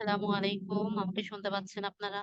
আসসালামু আলাইকুম। আমাকে শুনতে পাচ্ছেন আপনারা?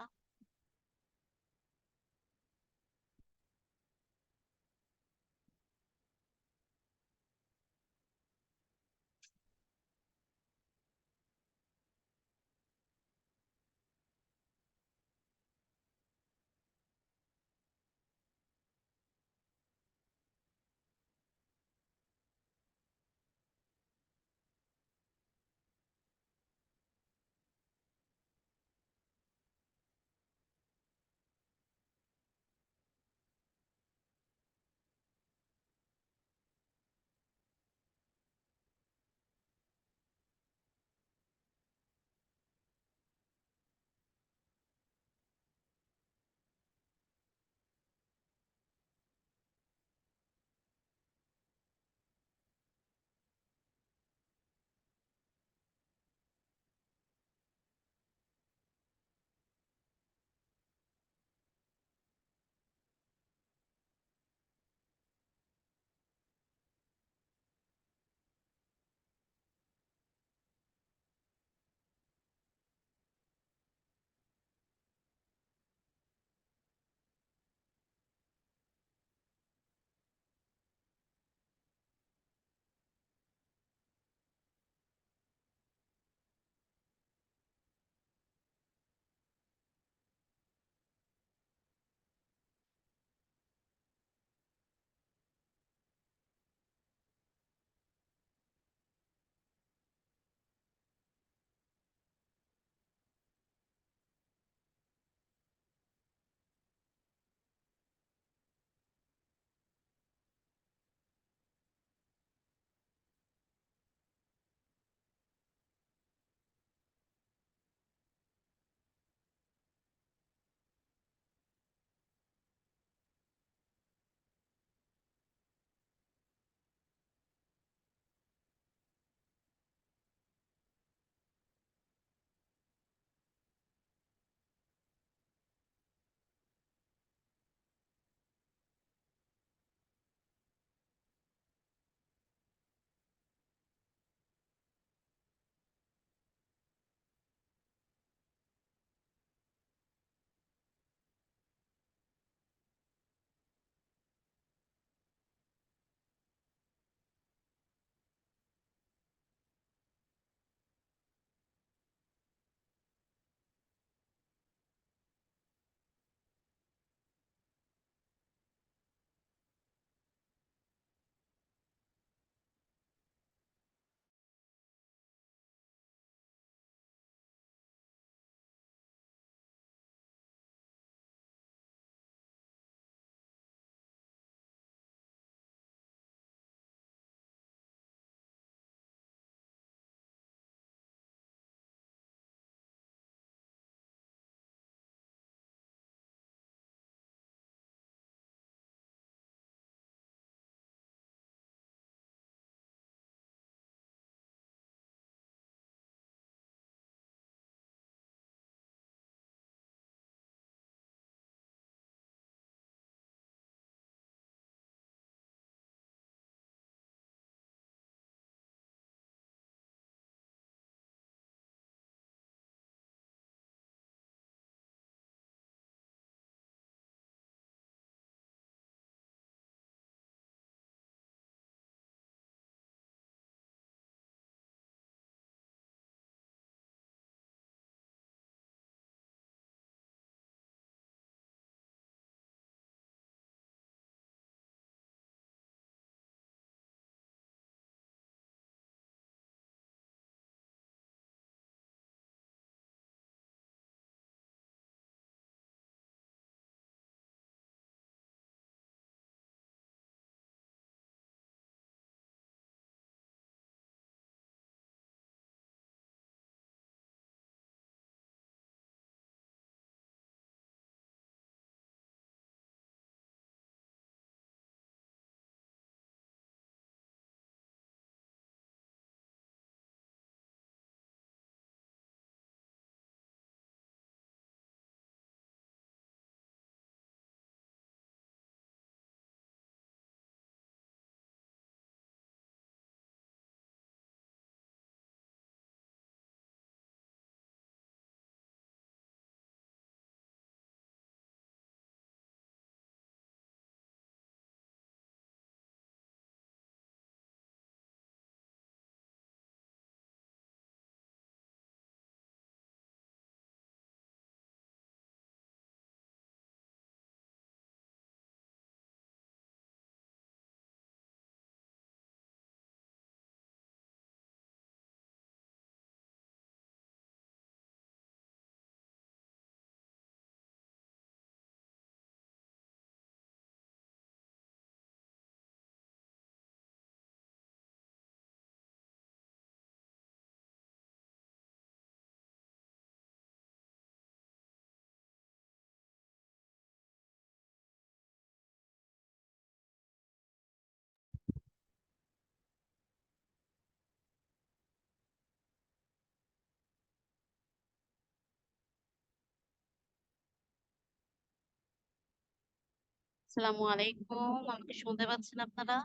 আসসালামু আলাইকুম, আমাকে শুনতে পাচ্ছেন আপনারা?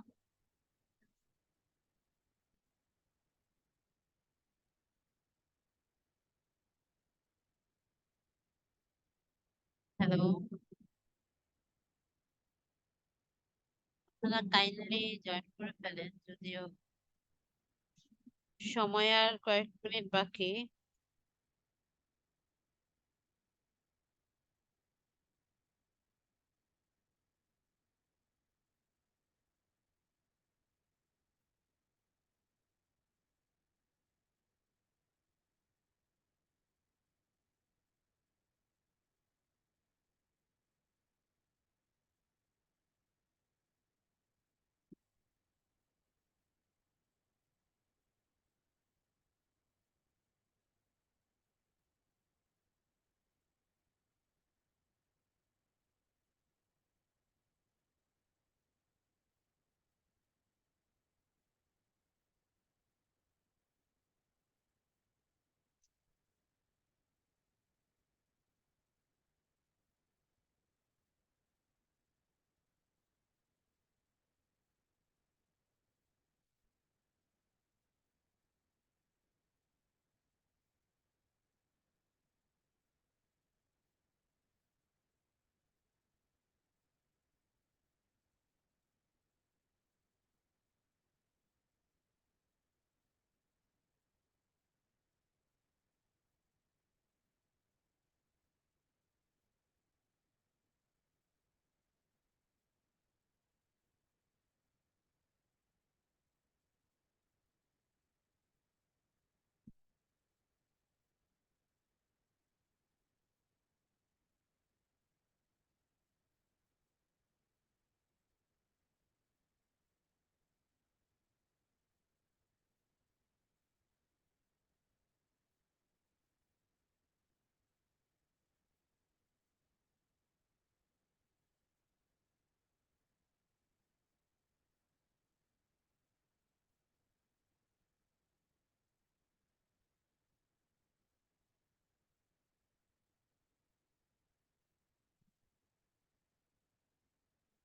হ্যালো, আপনারা কাইন্ডলি জয়েন করে ফেলেন, যদিও সময় আর কয়েক মিনিট বাকি।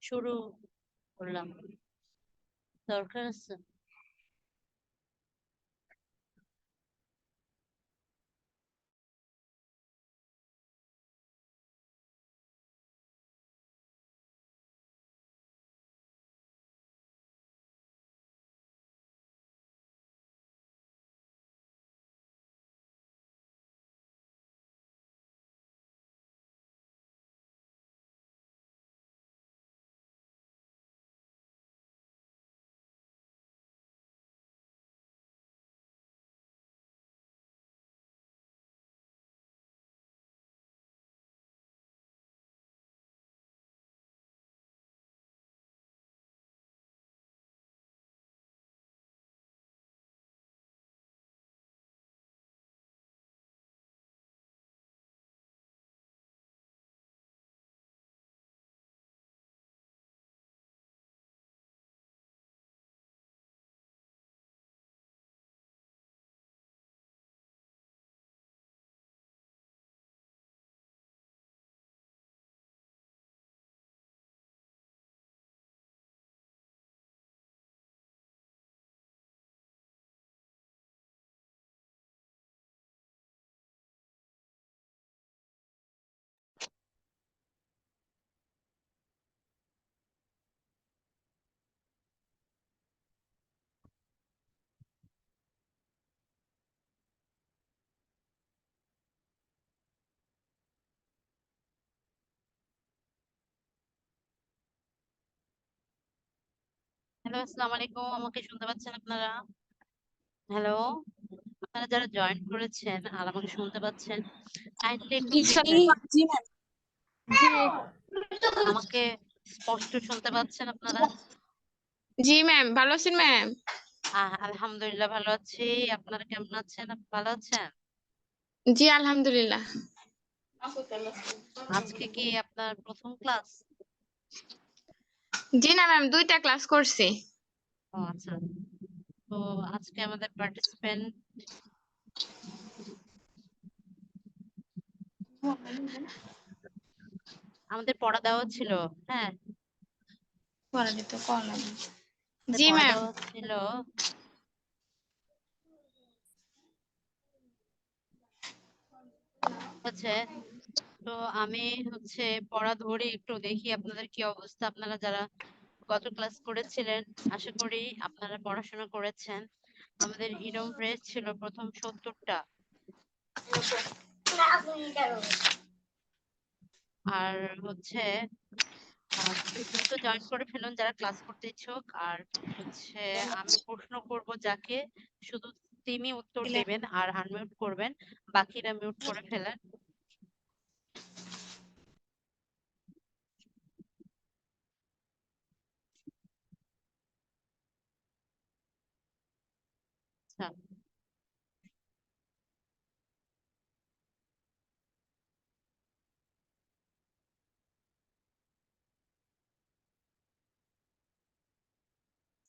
শুরু করলাম। দরকার আছে? হ্যালো, আসসালামু আলাইকুম, আমাকে শুনতে পাচ্ছেন আপনারা? হ্যালো, আপনারা যারা জয়েন করেছেন আর আমাকে শুনতে পাচ্ছেন, কাইন্ডলি একটু জি দেখবেন। জি ম্যাম। জি আমাকে স্পষ্ট শুনতে পাচ্ছেন আপনারা? জি ম্যাম, ভালো আছেন ম্যাম? আলহামদুলিল্লাহ ভালো আছি। আপনারা কেমন আছেন? ভালো আছেন? জি আলহামদুলিল্লাহ। আজকে কি আপনার প্রথম ক্লাস? জি না ম্যাম, ২ টা ক্লাস করছি। ও আচ্ছা। তো আজকে আমাদের পার্টিসিপেন্ট আমাদের পড়া দেওয়া ছিল। হ্যাঁ, জি পড়া ম্যাম। দেওয়া ছিল হচ্ছে, তো আমি হচ্ছে পড়া ধরে একটু দেখি আপনাদের কি অবস্থা। আপনারা যারা গত ক্লাস করেছিলেন আশা করি আপনারা পড়াশোনা করেছেন। আমাদের ইরম প্রেস ছিল প্রথম 70টা, আর হচ্ছে খুব দ্রুত জয়েন করে ফেলুন যারা ক্লাস করতে ইচ্ছুক। আর হচ্ছে আমি প্রশ্ন করব যাকে, শুধু তিনি উত্তর দেবেন আর আনমিউট করবেন, বাকিরা মিউট করে ফেলেন। আচ্ছা,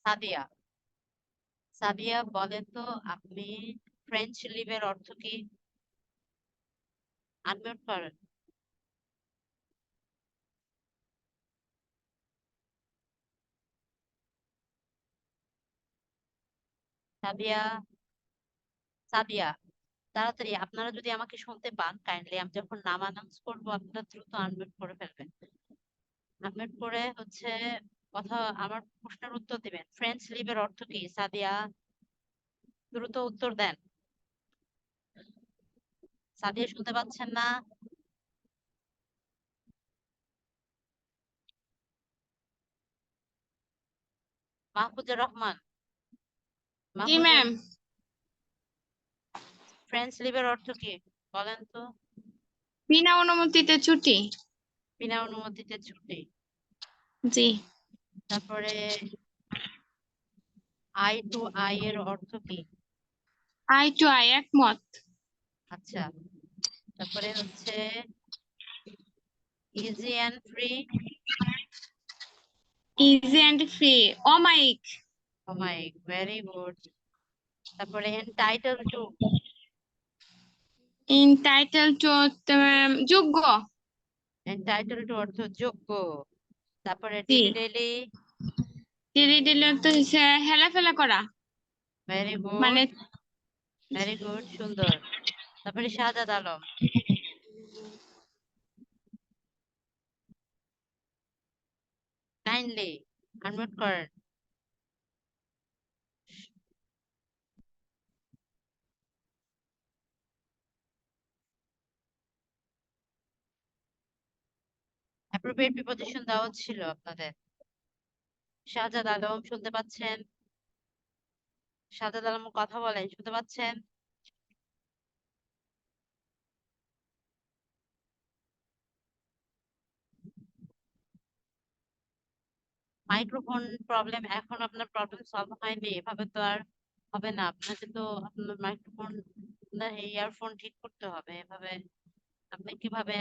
সাদিয়া, সাদিয়া বলেন তো আপনি ফ্রেঞ্চ লিভের অর্থ কি? আনমিউট করেন। সাদিয়া, সাদিয়া, তাড়াতাড়ি আপনারা যদি আমাকে শুনতে পান কাইন্ডলি আমি যখন নাম অ্যানাউন্স করবো আপনারা দ্রুত আনমিউট করে ফেলবেন। আনমিউট করে হচ্ছে কথা, আমার প্রশ্নের উত্তর দিবেন। ফ্রেঞ্চ লিভের অর্থ কি? সাদিয়া, দ্রুত উত্তর দেন। সাদিয়া শুনতে পাচ্ছেন না? মাহফুজুর রহমান, জি মাহফুজুর, ম্যাম। ফ্রেঞ্চ লিভের অর্থ কি বলেন তো? বিনা অনুমতিতে ছুটি। বিনা অনুমতিতে ছুটি। জি। তারপরে আই টু আই এর অর্থ কি? আই টু আই, একমত। আচ্ছা, তারপরে হচ্ছে easy and free. Easy and free, অমায়িক। অমায়িক, ভেরি গুড। তারপরে এন্টাইটেল টু। ইনটাইটেল টু, যোগ্য। এন্টাইটেল টু অর্থ যোগ্য। তারপরে জি। Dilly daily. ডেলি ডেলি তো হচ্ছে হেলাফেলা করা, ভেরি মানে গুড, ভেরি গুড, সুন্দর। তারপরে শাহজাদ আলম। কাইন্ডলি আনমিউট করেন। অ্যাপ্রোপ্রিয়েট প্রিপজিশন দেওয়া ছিল আপনাদের। শাহজাদ আলম শুনতে পাচ্ছেন? শাহজাদ আলম কথা বলেন, শুনতে পাচ্ছেন? মাইক্রোফোন প্রবলেম, এখন আপনার প্রবলেম সলভ হয়নি, এভাবে তো আর হবে না। আপনাকে তো আপনার মাইক্রোফোন, ইয়ারফোন ঠিক করতে হবে। এভাবে আপনি কিভাবে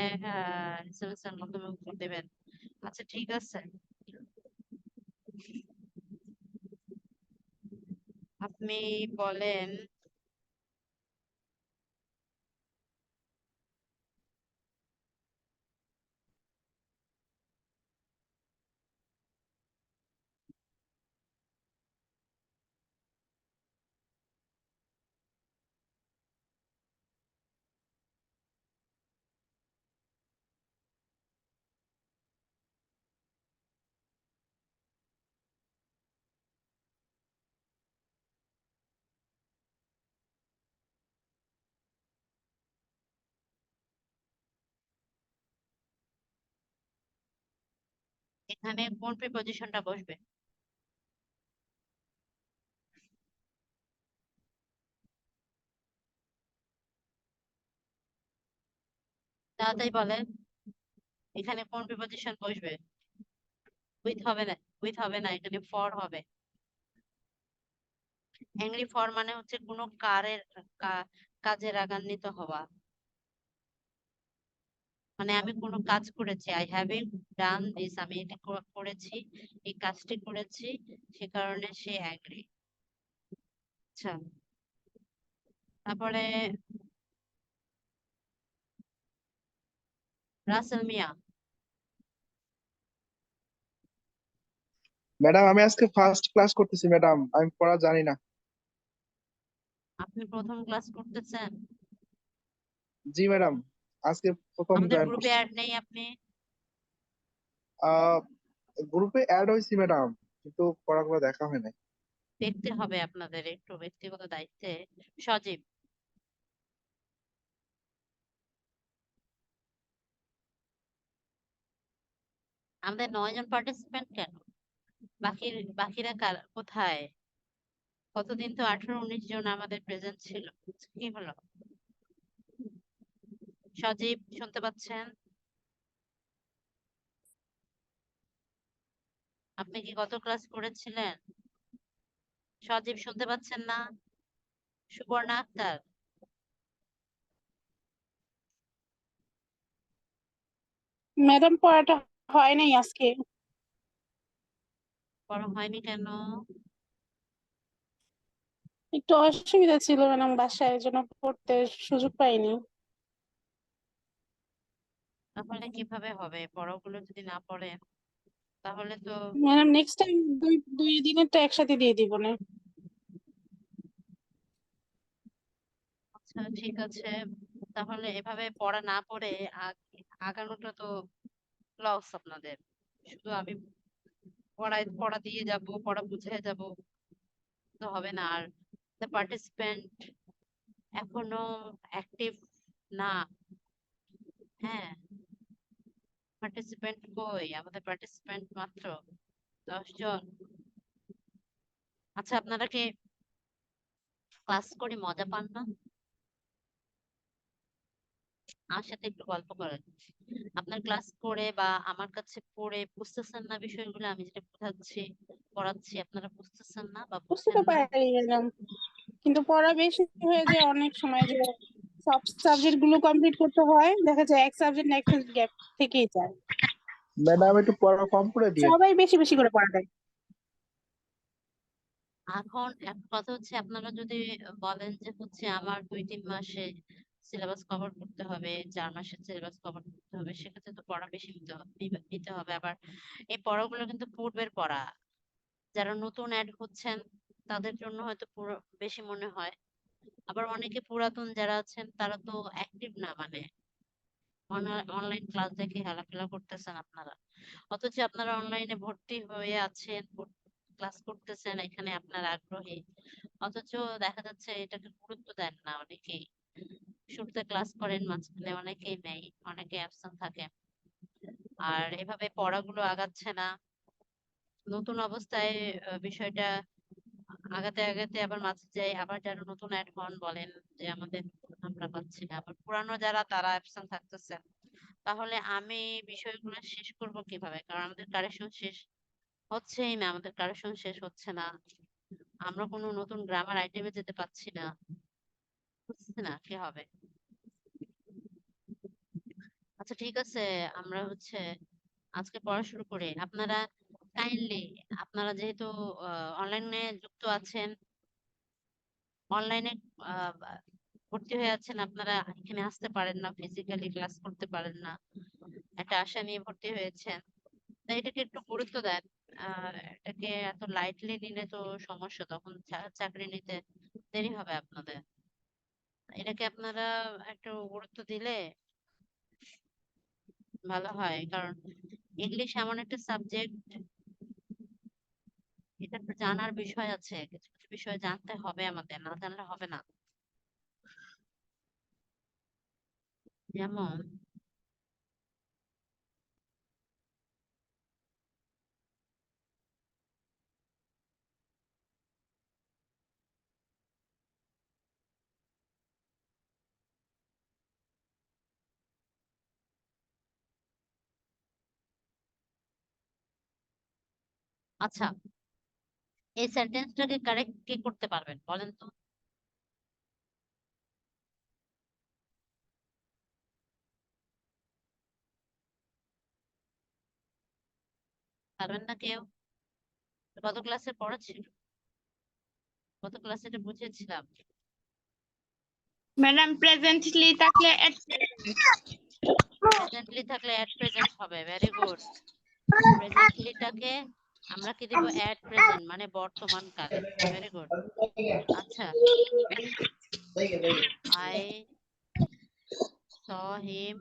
এসএমএস এর মাধ্যমে উত্তর দেবেন? আচ্ছা ঠিক আছে, আপনি বলেন এখানে কোন প্রিপজিশনটা বসবে। তাড়াতাড়ি বলেন, এখানে কোন প্রিপজিশন বসবে? উইথ হবে না, উইথ হবে না, এখানে ফর হবে। অ্যাংরি ফর মানে হচ্ছে কোনো কাজে রাগান্বিত হওয়া। মানে আমি কোনো কাজ করেছি, আই হ্যাভিং ডান দিস, আমি এটা করেছি, এই কাজটি করেছি, সে কারণে সে অ্যাংরি। আচ্ছা, তারপরে রাসেল মিয়া। ম্যাডাম আমি আজকে ফার্স্ট ক্লাস করতেছি ম্যাডাম, আমি পড়া জানি না। আপনি প্রথম ক্লাস করতেছেন? জি ম্যাডাম, আজকে প্রথম আমাদের জয়েন গ্রুপে করছি। অ্যাড নেই আপনি? আহ গ্রুপে অ্যাড হয়েছি ম্যাডাম, কিন্তু পড়াগুলো দেখা হয় নাই। দেখতে হবে আপনাদের একটু ব্যক্তিগত দায়িত্বে। সজীব, আমাদের 9 জন পার্টিসিপেন্ট কেন? বাকিরা কোথায়? কতদিন তো 18-19 জন আমাদের প্রেজেন্ট ছিল, কি হলো? সজীব শুনতে পাচ্ছেন? আপনি কি গত ক্লাস করেছিলেন? সজীব শুনতে পাচ্ছেন না? সুবর্ণা আক্তার, ম্যাডাম পড়াটা হয় নাই আজকে, পড়া হয়নি কেন? একটু অসুবিধা ছিল ম্যাডাম, বাসায় এই জন্য পড়তে সুযোগ পাইনি। তাহলে কিভাবে হবে? পড়াগুলো যদি না পড়েন তাহলে তো। ম্যাডাম নেক্সট টাইম দুই দুই দিনেরটা একসাথে দিয়ে দিব না। আচ্ছা ঠিক আছে, তাহলে এভাবে পড়া না পড়ে আগানোটা তো লস আপনাদের। শুধু আমি পড়া দিয়ে যাব, পড়া বুঝিয়ে যাব, তো হবে না। আর পার্টিসিপেন্ট এখনো অ্যাক্টিভ না। হ্যাঁ, পার্টিসিপেন্ট কই? আমাদের পার্টিসিপেন্ট মাত্র 10 জন। আচ্ছা, আপনারা কি ক্লাস করে মজা পান না? আমার সাথে একটু গল্প করেন। আপনার ক্লাস করে বা আমার কাছে পড়ে বুঝতেছেন না বিষয়গুলো, আমি যেটা বোঝাচ্ছি পড়াচ্ছি আপনারা বুঝতেছেন না বা বুঝতে বুঝেন তো না? পারি ম্যাডাম, কিন্তু পড়া বেশি হয়ে যায় অনেক সময়, যে সব সাবজেক্ট গুলো কমপ্লিট করতে হয়, দেখা যায় এক সাবজেক্ট নেক্সট গ্যাপ থেকেই যায়। ম্যাডাম একটু পড়া কম করে দিয়ে। সবাই বেশি বেশি করে পড়া দেয়। এখন এক কথা হচ্ছে, আপনারা যদি বলেন যে হচ্ছে আমার 2-3 মাসে সিলেবাস কভার করতে হবে, 4 মাসের সিলেবাস কভার করতে হবে, সেক্ষেত্রে তো পড়া বেশি নিতে হবে। আবার এই পড়াগুলো কিন্তু পূর্বের পড়া। যারা নতুন অ্যাড হচ্ছেন তাদের জন্য হয়তো পুরো বেশি মনে হয়। আবার অনেকে পুরাতন যারা আছেন তারা তো অ্যাক্টিভ না, মানে অনলাইন ক্লাস দেখে হেলাফেলা করতেছেন আপনারা। অথচ আপনারা অনলাইনে ভর্তি হয়ে আছেন, ক্লাস করতেছেন, এখানে আপনার আগ্রহী, অথচ দেখা যাচ্ছে এটাকে গুরুত্ব দেন না অনেকেই। শুরুতে ক্লাস করেন, মাঝখানে অনেকেই নেই, অনেকে অ্যাবসেন্ট থাকে। আর এভাবে পড়াগুলো আগাচ্ছে না। নতুন অবস্থায় বিষয়টা আগাতে আগাতে আবার মাঝে যাই, আবার যারা নতুন অ্যাড হন বলেন যে আমাদের আমরা পাচ্ছি না, আবার পুরানো যারা তারা অ্যাবসেন্ট থাকতেছেন। তাহলে আমি বিষয়গুলো শেষ করব কিভাবে? কারণ আমাদের কারেকশন শেষ হচ্ছেই না, আমাদের কারেকশন শেষ হচ্ছে না। আমরা কোনো নতুন গ্রামার আইটেমে যেতে পারছি না, বুঝছি না কি হবে। আচ্ছা ঠিক আছে, আমরা হচ্ছে আজকে পড়া শুরু করি। আপনারা কাইন্ডলি, আপনারা যেহেতু অনলাইনে যুক্ত আছেন, অনলাইনে ভর্তি হয়ে আছেন, আপনারা এখানে আসতে পারেন না, ফিজিক্যালি ক্লাস করতে পারেন না, একটা আশা নিয়ে ভর্তি হয়েছেন, তাই এটাকে একটু গুরুত্ব দেন। এটাকে এত লাইটলি নিলে তো সমস্যা, তখন চাকরি নিতে দেরি হবে আপনাদের। এটাকে আপনারা একটু গুরুত্ব দিলে ভালো হয়। কারণ ইংলিশ এমন একটা সাবজেক্ট, এটা তো জানার বিষয় আছে, কিছু কিছু বিষয় জানতে হবে আমাদের, না জানলে হবে না। যেমন আচ্ছা, এই সেন্টেন্সটাকে কারেক্ট কে করতে পারবেন বলেন তো? পারবেন না কেউ? গত ক্লাসে পড়াচ্ছিল, গত ক্লাসে এটা বুঝিয়েছিলাম। ম্যাডাম প্রেজেন্টলি থাকলে প্রেজেন্টলি থাকলে অ্যাট প্রেজেন্ট হবে, ভেরি গুড। প্রেজেন্টলিটাকে আমরা কি দিব at present মানে বর্তমান কালে ভেরি গুড আচ্ছা I saw him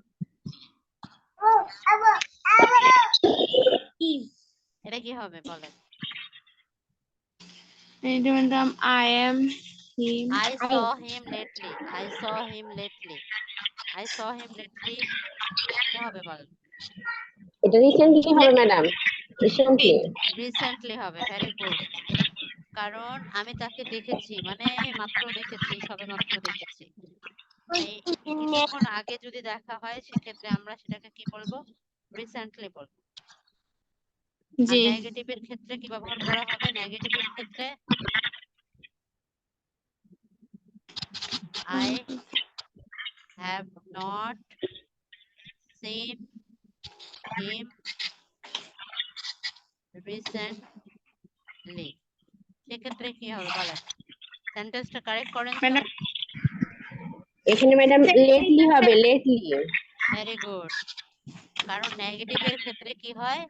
এটা কি হবে বলেন এটা madam I am him I saw him lately I saw him lately I saw him lately কি হবে বলেন এটা রিসেন্টলি হবে ম্যাডাম, রিসেন্টলি। রিসেন্টলি হবে ভেরি গুড কারণ আমি তাকে দেখেছি মানে মাত্র দেখেছি সবে মাত্র দেখেছি এই কিছুক্ষণ আগে যদি দেখা হয় সেক্ষেত্রে আমরা সেটাকে কি বলবো রিসেন্টলি বলবো আর জি নেগেটিভের ক্ষেত্রে কি ব্যবহার করা হবে নেগেটিভের ক্ষেত্রে I have not seen him recently সেক্ষেত্রে কি হবে বলেন সেন্টেন্সটা কারেক্ট করেন তো ম্যাডাম এখানে ম্যাডাম লেটলি হবে, লেটলি। ভেরি গুড কারণ নেগেটিভের ক্ষেত্রে কি হয়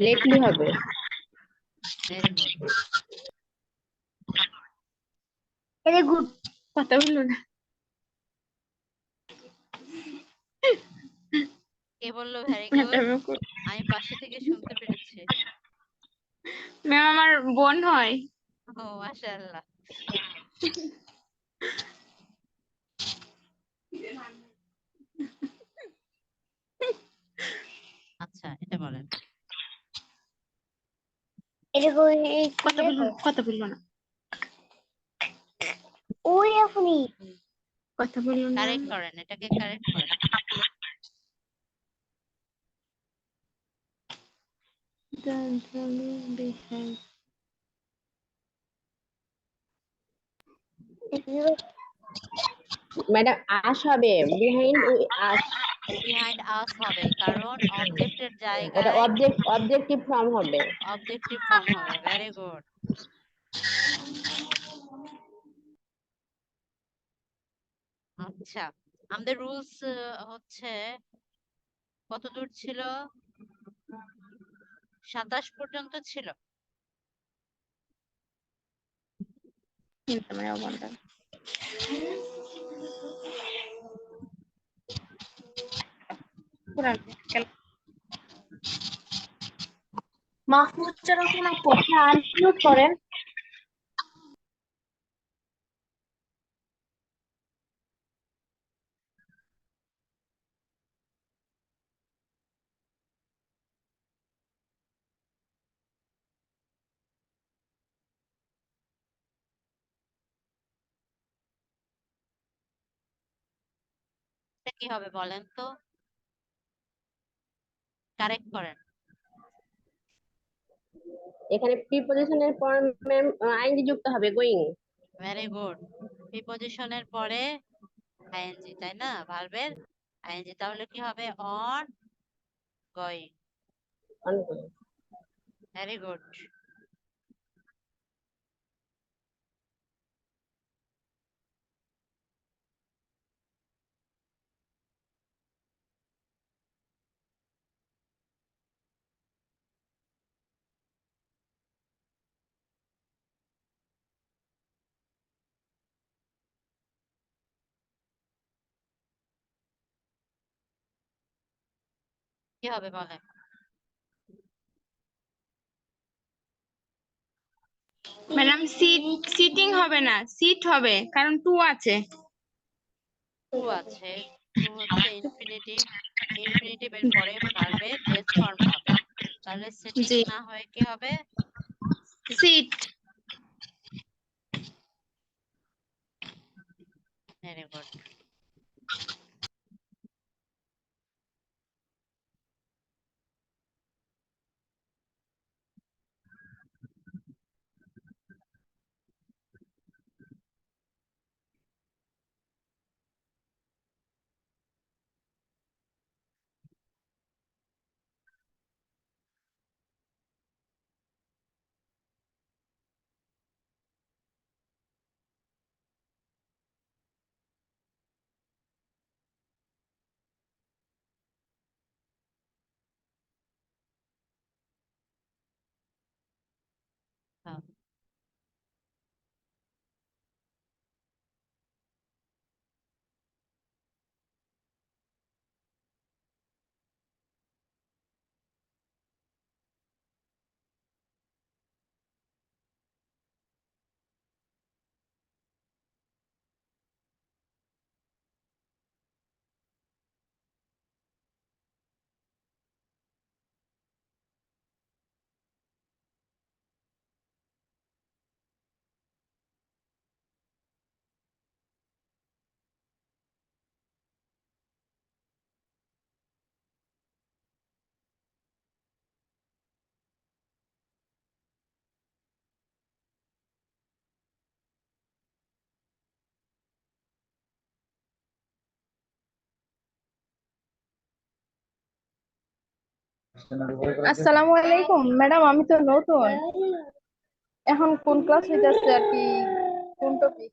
লেটলি হবে। ভেরি গুড ভেরি গুড কথা বললো না কে বললো ভেরি গুড ম্যাডাম আমি পাশে থেকে শুনতে পেরেছি ম্যাম আমার বোন হয় ও মাশাআল্লাহ আচ্ছা এটা বলেন কথা বললো না কথা বললো না কারেক্ট করেন এটাকে কারেক্ট করেন ম্যাডাম আস হবে, বিহাইন্ড আস। বিহাইন্ড আস হবে কারণ অবজেক্টের এটা জায়গায় অবজেক্টিভ ফর্ম হবে। অবজেক্টিভ ফর্ম হবে ভেরি গুড আচ্ছা আমাদের রুলস হচ্ছে কত দূর ছিল 27 পর্যন্ত ছিল চিন্তা মানে অবনটা পুরা মাহফুজ যারা কোনো কথা আনমিউট করেন। এটা কি হবে বলেন তো কারেক্ট করেন এখানে প্রিপজিশনের পর ম্যাম আইএনজি যুক্ত হবে, গোয়িং। ভেরি গুড প্রিপজিশনের পরে আইএনজি তাই না ভার্বের আইএনজি তাহলে কি হবে অন গোয়িং ভেরি গুড কি হবে বলেন ম্যাডাম সিটিং হবে না সিট হবে কারণ টু আছে টু আছে টু হচ্ছে ইনফিনিটিভ ইনফিনিটিভের পরে ভার্বের বেস ফর্ম হবে তাহলে সিটিং জি না হয়ে কি হবে সিট ভেরি গুড আসসালামু আলাইকুম ম্যাডাম, আমি তো নতুন, এখন কোন ক্লাস হইতাছে আর কি, কোন টপিক?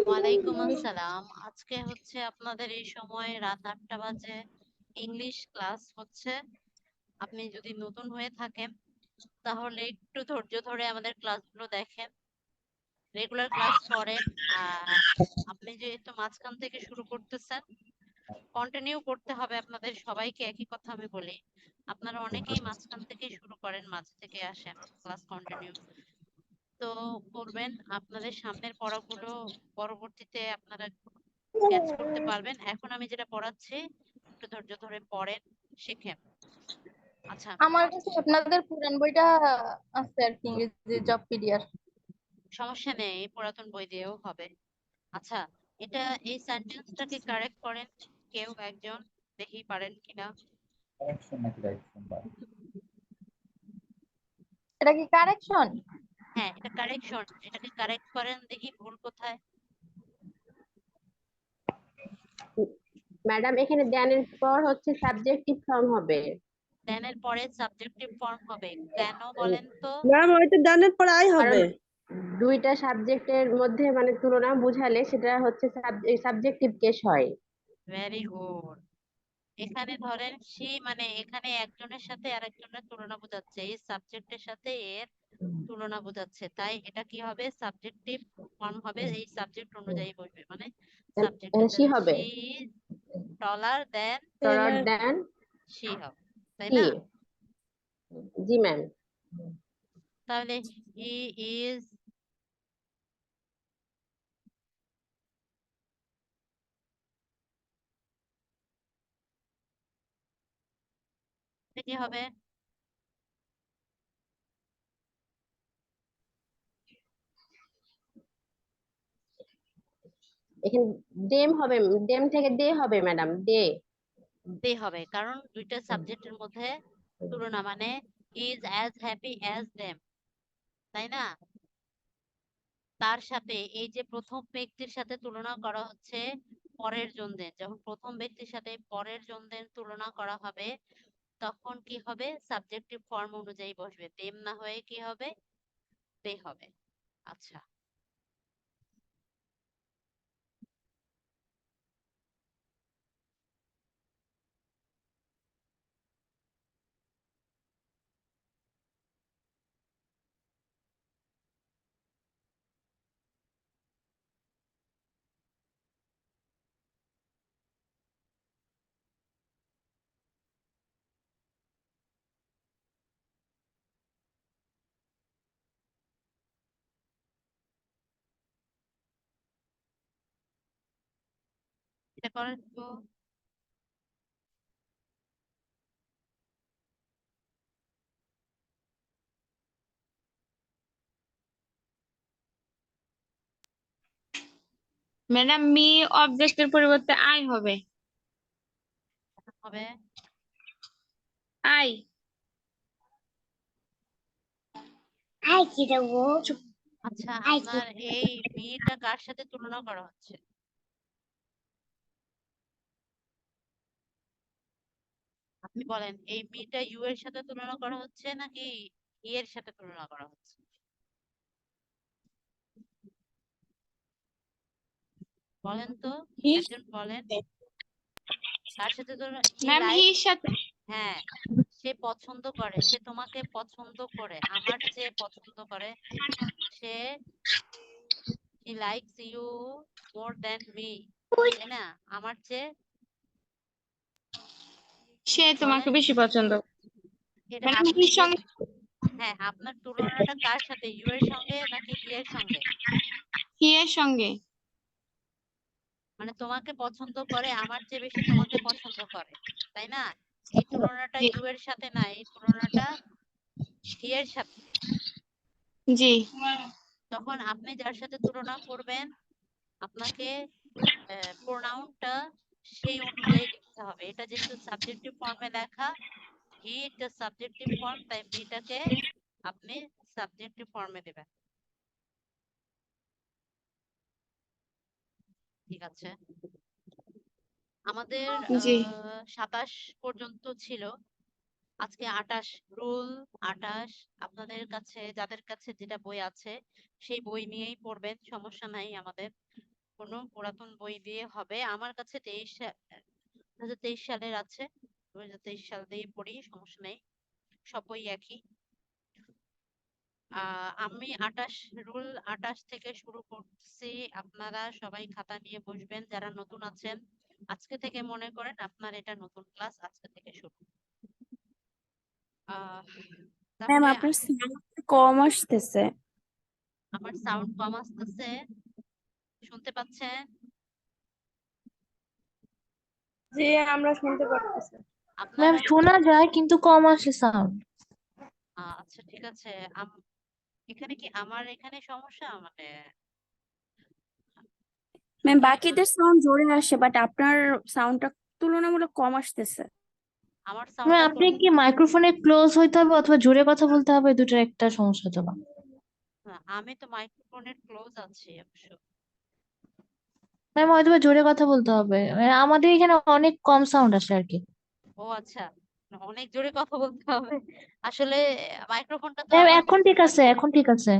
ওয়ালাইকুম আসসালাম। আজকে হচ্ছে আপনাদের এই সময় রাত 8টা বাজে ইংলিশ ক্লাস হচ্ছে। আপনি যদি নতুন হয়ে থাকেন তাহলে একটু ধৈর্য ধরে আমাদের ক্লাসগুলো দেখেন, রেগুলার ক্লাস করেন। আর আপনি যেহেতু মাঝখান থেকে শুরু করতেছেন, কন্টিনিউ করতে হবে আপনাদের সবাইকে। একই কথা আমি বলি, আপনারা অনেকেই মাঝখান থেকে শুরু করেন, মাঝ থেকে আসেন, ক্লাস কন্টিনিউ তো করবেন। আপনাদের সামনের পড়াগুলো পরবর্তীতে আপনারা ক্যাচ করতে পারবেন। এখন আমি যেটা পড়াচ্ছি একটু ধৈর্য ধরে পড়েন, শিখেন। আচ্ছা, আমার কাছে আপনাদের পুরান বইটা আছে আর কি, ইংরেজি জব পিডিআর। সমস্যা নেই, এই পুরাতন বই দিয়েও হবে। আচ্ছা, এটা এই সেন্টেন্সটাকে কারেক্ট করেন কেউ একজন, দেখি পারেন কিনা। এটা কি কারেকশন? হ্যাঁ, এটা কারেকশন, এটাকে কারেক্ট করেন দেখি ভুল কোথায়। ম্যাডাম এখানে দেনের পর হচ্ছে সাবজেক্টিভ ফর্ম হবে। দেনের পরে সাবজেক্টিভ ফর্ম হবে কেন বলেন তো? ম্যাম ওইটা ডানের পরে আই কারণ হবে। দুইটা সাবজেক্টের মধ্যে মানে তুলনা বুঝালে সেটা হচ্ছে সাবজেক্টিভ কেস হয়। Very good. এখানে ধরেন সে মানে এখানে একজনের সাথে আরেকজনের তুলনা বোঝাচ্ছে, এই সাবজেক্টের সাথে এর তুলনা বোঝাচ্ছে, তাই এটা কি হবে, সাবজেক্টিভ ফর্ম হবে, এই সাবজেক্ট অনুযায়ী বসবে। মানে সাবজেক্টের সি হবে, she is taller than taller than she হবে, তাই হি। না? জি ম্যাম। তাহলে হি ইজ কি হবে? এখানে ডেম হবে, ডেম থেকে ডে হবে ম্যাডাম, ডে। দে হবে, কারণ দুইটা সাবজেক্টের মধ্যে তুলনা, মানে is as happy as them, তাই না? তার সাথে এই যে প্রথম ব্যক্তির সাথে তুলনা করা হচ্ছে পরের জনদের, যখন প্রথম ব্যক্তির সাথে পরের জনদের তুলনা করা হবে তখন কি হবে, সাবজেক্টিভ ফর্ম অনুযায়ী বসবে, দেম না হয়ে কি হবে, দে হবে। আচ্ছা, এটা করেন তো। ম্যাডাম মি অবজেক্টের পরিবর্তে আই হবে। হবে আই। আচ্ছা, আপনার এই মিটা কার সাথে তুলনা করা হচ্ছে? আপনি বলেন, এই মিটা ইউ এর সাথে তুলনা করা হচ্ছে নাকি ই এর সাথে তুলনা করা হচ্ছে? বলেন তো, একজন বলেন, কার সাথে তুলনা? হি ম্যাম লাইক, হির সাথে। হ্যাঁ, সে পছন্দ করে, সে তোমাকে পছন্দ করে, আমার চেয়ে পছন্দ করে, সে he likes you more than me, তাই না? আমার চেয়ে, সে তোমাকে বলেন বেশি পছন্দ। এটা ম্যাডাম আপনি হির যে, সঙ্গে। হ্যাঁ, আপনার তুলনাটা কার সাথে, ইউ এর সঙ্গে নাকি হি এর সঙ্গে? হি এর সঙ্গে। মানে তোমাকে পছন্দ করে, আমার চেয়ে বেশি তোমাকে পছন্দ করে, তাই না? এই তুলনাটা জি। ইউ এর সাথে না, এই তুলনাটা হি এর সাথে। জি। তখন আপনি যার সাথে তুলনা করবেন আপনাকে প্রোনাউনটা সেই অনুযায়ী লিখতে হবে। এটা যেহেতু সাবজেক্টিভ ফর্মে লেখা, হি এটা সাবজেক্টিভ ফর্ম, তাই মিটাকে আপনি সাবজেক্টিভ ফর্মে দেবেন। ঠিক আছে? আমাদের জি 27 পর্যন্ত ছিল, আজকে 28 রুল 28। আপনাদের কাছে যাদের কাছে যেটা বই আছে সেই বই নিয়েই পড়বেন, সমস্যা নাই। আমাদের কোনো পুরাতন বই দিয়ে হবে। আমার কাছে 2023 সালের আছে, 2023 সাল দিয়ে পড়ি, সমস্যা নেই, সব বই একই। আমি 28 থেকে শুরু করছি। আপনারা সবাই খাতা নিয়ে বসবেন যারা নতুন আছেন। আজকে থেকে মনে করেন আপনার এটা নতুন ক্লাস, আজকে থেকে শুরু। আহ ম্যাম তাহলে আপনার সাউন্ড কম আসতেছে। আমার সাউন্ড কম আসতেছে, শুনতে পাচ্ছেন? যে আমরা শুনতে পারতেছি। ম্যাম আপনারা শোনা যায় কিন্তু কম আসে সাউন্ড। আচ্ছা ঠিক আছে। এখানে কি আমার এখানে সমস্যা, মানে ম্যাম আপনার বাকিদের সাউন্ড জোরে আসে বাট আপনার সাউন্ডটা তুলনামূলক কম আসতেছে। আমার ম্যাম সাউন্ডটা আপনি কি মাইক্রোফোনে ক্লোজ হইতে হবে অথবা জোরে কথা বলতে হবে, দুটোর একটা সমস্যা তো না। আমি তো মাইক্রোফোনের ক্লোজ আছি অবশ্য। ম্যাম হয়তো বা জোরে কথা বলতে হবে, আমাদের এখানে অনেক কম সাউন্ড আসে আর কি। ও আচ্ছা, অনেক জোরে কথা বলতে হবে আসলে। মাইক্রোফোনটা তো ম্যাম আমার এখন ঠিক আছে, এখন ঠিক আছে।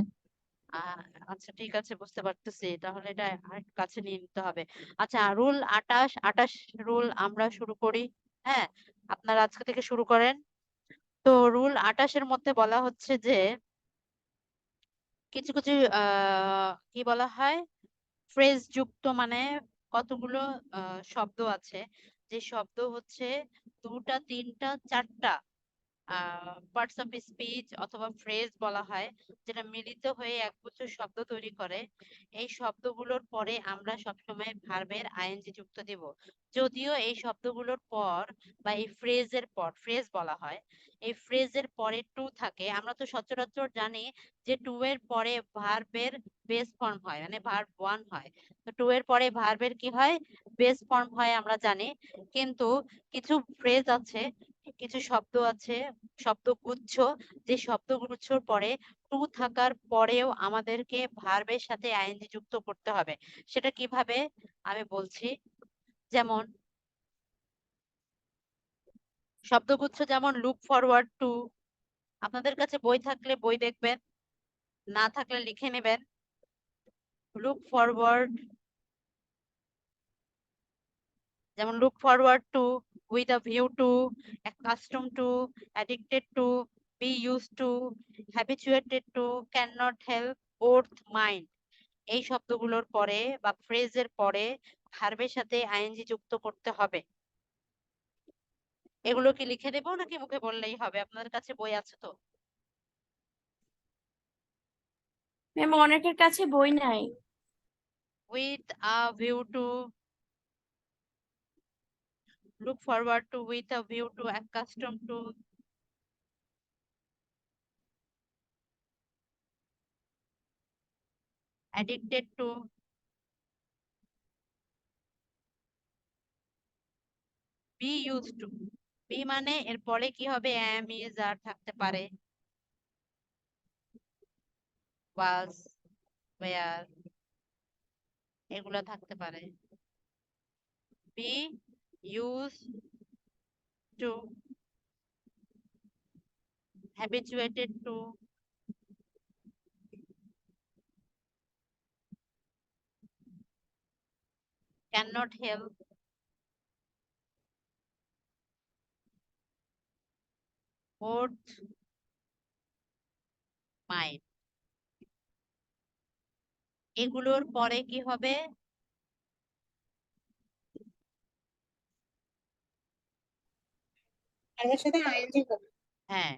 আহ, আচ্ছা ঠিক আছে, বুঝতে পারতেছি। তাহলে এটা আরেকটু কাছে নিয়ে নিতে হবে। আচ্ছা, রুল 28 রুল আমরা শুরু করি। হ্যাঁ, আপনারা আজকে থেকে শুরু করেন। তো রুল 28-এর মধ্যে বলা হচ্ছে যে কিছু কিছু কি বলা হয়, ফ্রেজ যুক্ত, মানে কতগুলো শব্দ আছে, যে শব্দ হচ্ছে দুটা তিনটা চারটা পার্টস অফ স্পিচ অথবা ফ্রেজ বলা হয়, যেটা মিলিত হয়ে একগুচ্ছ শব্দ তৈরি করে। এই শব্দগুলোর পরে আমরা সবসময় ভার্বের আইএনজি যুক্ত দিব। যদিও এই শব্দগুলোর পর বা এই ফ্রেজের পর, ফ্রেজ বলা হয়, এই ফ্রেজের পরে টু থাকে। আমরা তো সচরাচর জানি যে টু এর পরে ভার্বের বেস ফর্ম হয়, মানে ভার্ব ওয়ান হয়। তো টু এর পরে ভার্বের কি হয়, বেস ফর্ম হয়, আমরা জানি। কিন্তু কিছু ফ্রেজ আছে, কিছু শব্দ আছে, শব্দগুচ্ছ, যে শব্দগুচ্ছর পরে টু থাকার পরেও আমাদেরকে ভার্বের সাথে আইএনজি যুক্ত করতে হবে। সেটা কিভাবে আমি বলছি। যেমন শব্দগুচ্ছ যেমন লুক ফরওয়ার্ড টু। আপনাদের কাছে বই থাকলে বই দেখবেন, না থাকলে লিখে নেবেন। লুক ফরওয়ার্ড, যেমন look forward to, with a view to, accustomed to, addicted to, be used to, habituated to, can not help, worth mind. এই শব্দগুলোর পরে বা ফ্রেজের পরে ভার্বের সাথে আইএনজি যুক্ত করতে হবে। এগুলো কি লিখে দেবো নাকি মুখে বললেই হবে? আপনাদের কাছে বই আছে তো? ম্যাম অনেকের কাছে বই নাই। With a view two, look forward to, with a view to, accustomed to, addicted to, be used to। be মানে এর পরে কি হবে, am, is, are থাকতে পারে, was, were, এগুলো থাকতে পারে। be used to, habituated to, cannot help, worth mind। এগুলোর পরে কি হবে, ভার্বের সাথে আইএনজি হবে। হ্যাঁ,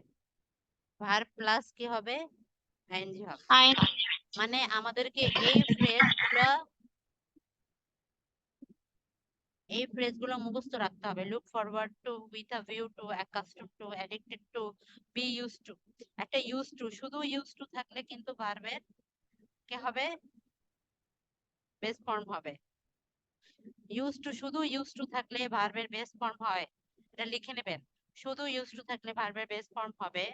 ভার্ব প্লাস কি হবে, আইএনজি হবে। মানে আমাদেরকে এই ফ্রেজগুলো মুখস্থ রাখতে হবে। Look forward to, with a view to, accustomed to, addicted to, be used to. একটা ইউজ টু, শুধু ইউজ টু থাকলে কিন্তু ভার্বের কি হবে, বেস ফর্ম হবে। ইউজ টু, শুধু ইউজ টু থাকলে ভার্বের বেস ফর্ম হয়, এটা লিখে নেবেন। শুধু ইউজ টু থাকলে ভার্বের বেস ফর্ম হবে।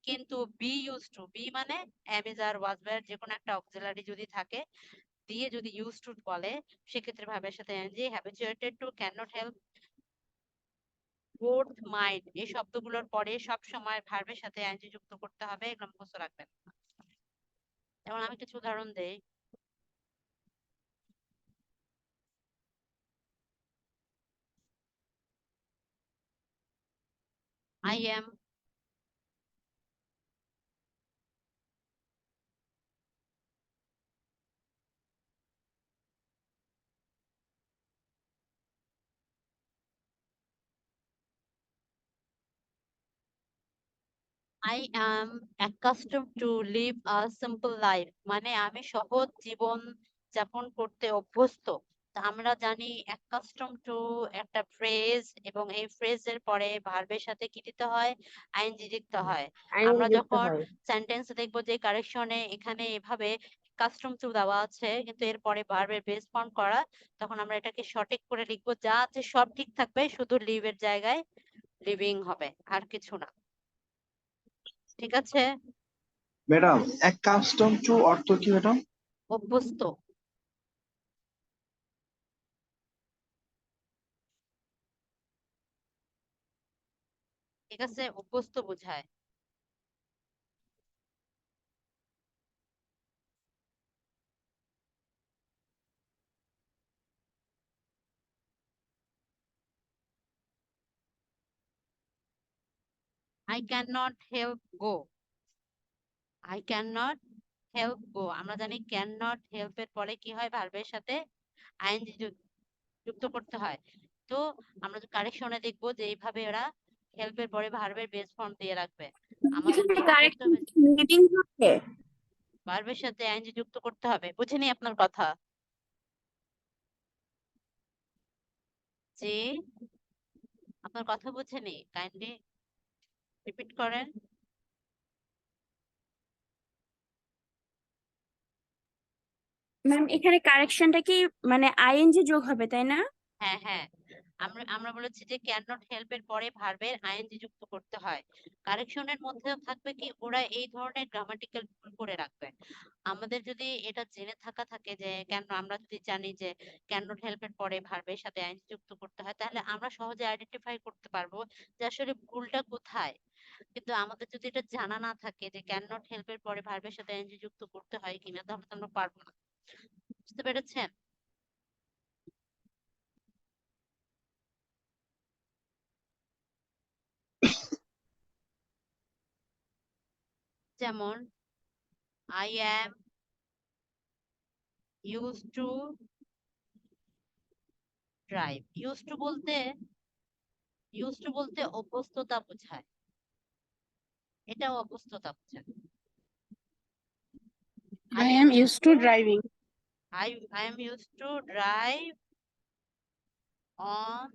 কিন্তু বি ইউজ টু, বি মানে am, is, are, was, were, যে কোনো একটা অক্সিলারি যদি থাকে, দিয়ে যদি ইউজ টু বলে সেক্ষেত্রে ভার্বের সাথে ING, habituated to, can not help, both mind, এই শব্দগুলোর পরে সব সময় ভার্বের সাথে এনজি যুক্ত করতে হবে, এগুলো মুখস্থ রাখবেন। যেমন আমি কিছু উদাহরণ দেই। I am, I am accustomed to live a simple life, মানে আমি সহজ জীবন যাপন করতে অভ্যস্ত। তা আমরা জানি accustomed to একটা ফ্রেজ, এবং এই ফ্রেজের পরে ভার্বের সাথে কি দিতে হয়? আইএনজি দিতে হয়। আইন আমরা যুক্ত যখন হয়। সেন্টেন্স দেখবো যে কারেকশনে এখানে এভাবে কাস্টম টু দেওয়া আছে কিন্তু এরপরে ভার্বের বেস ফর্ম করা, তখন আমরা এটাকে সঠিক করে লিখবো, যা আছে সব ঠিক থাকবে, শুধু লিভের জায়গায় লিভিং হবে, আর কিছু না। ঠিক আছে? ম্যাডাম এক কাস্টম টু অর্থ কি ম্যাডাম? অভ্যস্ত। ঠিক আছে, অভ্যস্ত বোঝায়। I cannot help go, I cannot help go, আমরা জানি ক্যান নট হেল্প এর পরে কি হয়? ভার্বের সাথে আইএনজি যুক্ত করতে হয়। তো আমরা কারেকশনে দেখবো যে এইভাবে ওরা হেল্পের পরে ভার্বের বেস ফর্ম দিয়ে রাখবে। আমাদের এখানে যেটা করতে কারেকশন হবে, লিভিং হবে। ভার্বের সাথে আইএনজি যুক্ত করতে হবে। বুঝিনি আপনার কথা। যে আপনার কথা বুঝিনি, কাইন্ডলি রিপিট করেন। ম্যাম এখানে কারেকশনটা কি মানে আইএনজি যোগ হবে তাই না? হ্যাঁ হ্যাঁ, আমরা বলেছি যে ক্যান নট হেল্প এর পরে ভার্বের আইএনজি যুক্ত করতে হয়। কারেকশনের মধ্যেও থাকবে কি, ওরা এই ধরনের গ্রামাটিক্যাল ভুল করে রাখবে। আমাদের যদি এটা জেনে থাকা থাকে যে কেন, আমরা যদি জানি যে ক্যান নট হেল্প এর পরে ভার্বের সাথে আইএনজি যুক্ত করতে হয়, তাহলে আমরা সহজে আইডেন্টিফাই করতে পারবো যে আসলে ভুলটা কোথায়। কিন্তু আমাদের যদি এটা জানা না থাকে যে ক্যান নট হেল্প এর পরে ভার্বের সাথে আইএনজি যুক্ত করতে হয় কিনা, তাহলে তো আমরা পারবো না। বুঝতে পেরেছেন? যেমন I am used to drive, used to বলতে অভ্যস্ততা বোঝায়, এটাও অভ্যস্ততা বোঝায়। I am used to driving. I am used to drive on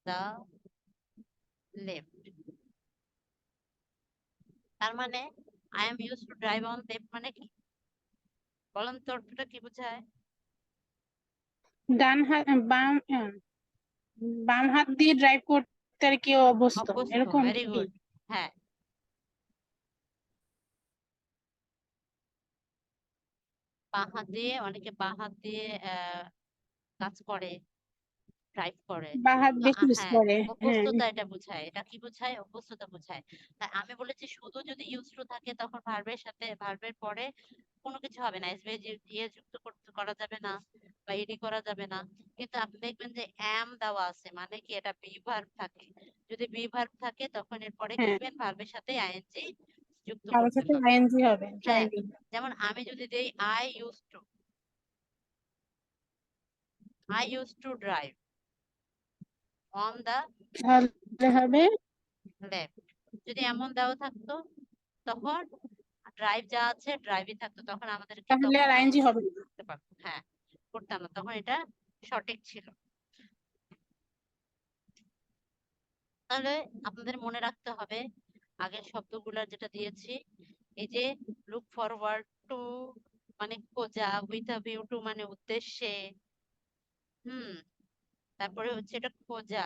the left, তার মানে I am used to drive on left মানে কি? বলেন তো অর্থটা কি বোঝায়? ডান হাত বাম হাত দিয়ে ড্রাইভ করতে আর কি অভ্যস্ত, অভ্যস্ত, এরকম ভেরি কি? গুড। হ্যাঁ, বাঁ হাত দিয়ে, অনেকে বাঁ হাত দিয়ে কাজ করে, ড্রাইভ করে। বাম হাত তো বেশি ইউজ হ্যাঁ, করে, হ্যাঁ। অভ্যস্ততা এটা বোঝায়। এটা কি বোঝায়? অভ্যস্ততা বোঝায়। তাই আমি বলেছি শুধু যদি ইউজ টু থাকে তখন ভার্বের সাথে, ভার্বের পরে কোনো কিছু হবে না, এসবে দিয়ে যুক্ত করতে করা যাবে না বা এডি করা যাবে না। কিন্তু আপনি দেখবেন যে অ্যাম দেওয়া আছে, মানে কি এটা বি ভার্ব থাকে। যদি বি ভার্ব থাকে তখন এরপরে কি হ্যাঁ, দিবেন? ভার্বের সাথে আইএনজি যুক্ত আমার করতে সাথে হবে। আইএনজি হবে, হ্যাঁ, ড্রাইভিং। যেমন আমি যদি দেই I used to drive on the তাহলে হবে left, যদি এমন দেওয়া থাকতো তখন ড্রাইভ যা আছে ড্রাইভই থাকতো, তখন আমাদের কি তাহলে তখন আর আইএনজি হবে না। করতে পারতো? হ্যাঁ, করতাম না, তখন এটা সঠিক ছিল। তাহলে আপনাদের মনে রাখতে হবে আগের শব্দগুলো যেটা দিয়েছি, এই যে লুক ফরওয়ার্ড টু মানে খোঁজা, উইথ আ ভিউ টু মানে উদ্দেশ্যে, তারপরে হচ্ছে এটা খোঁজা,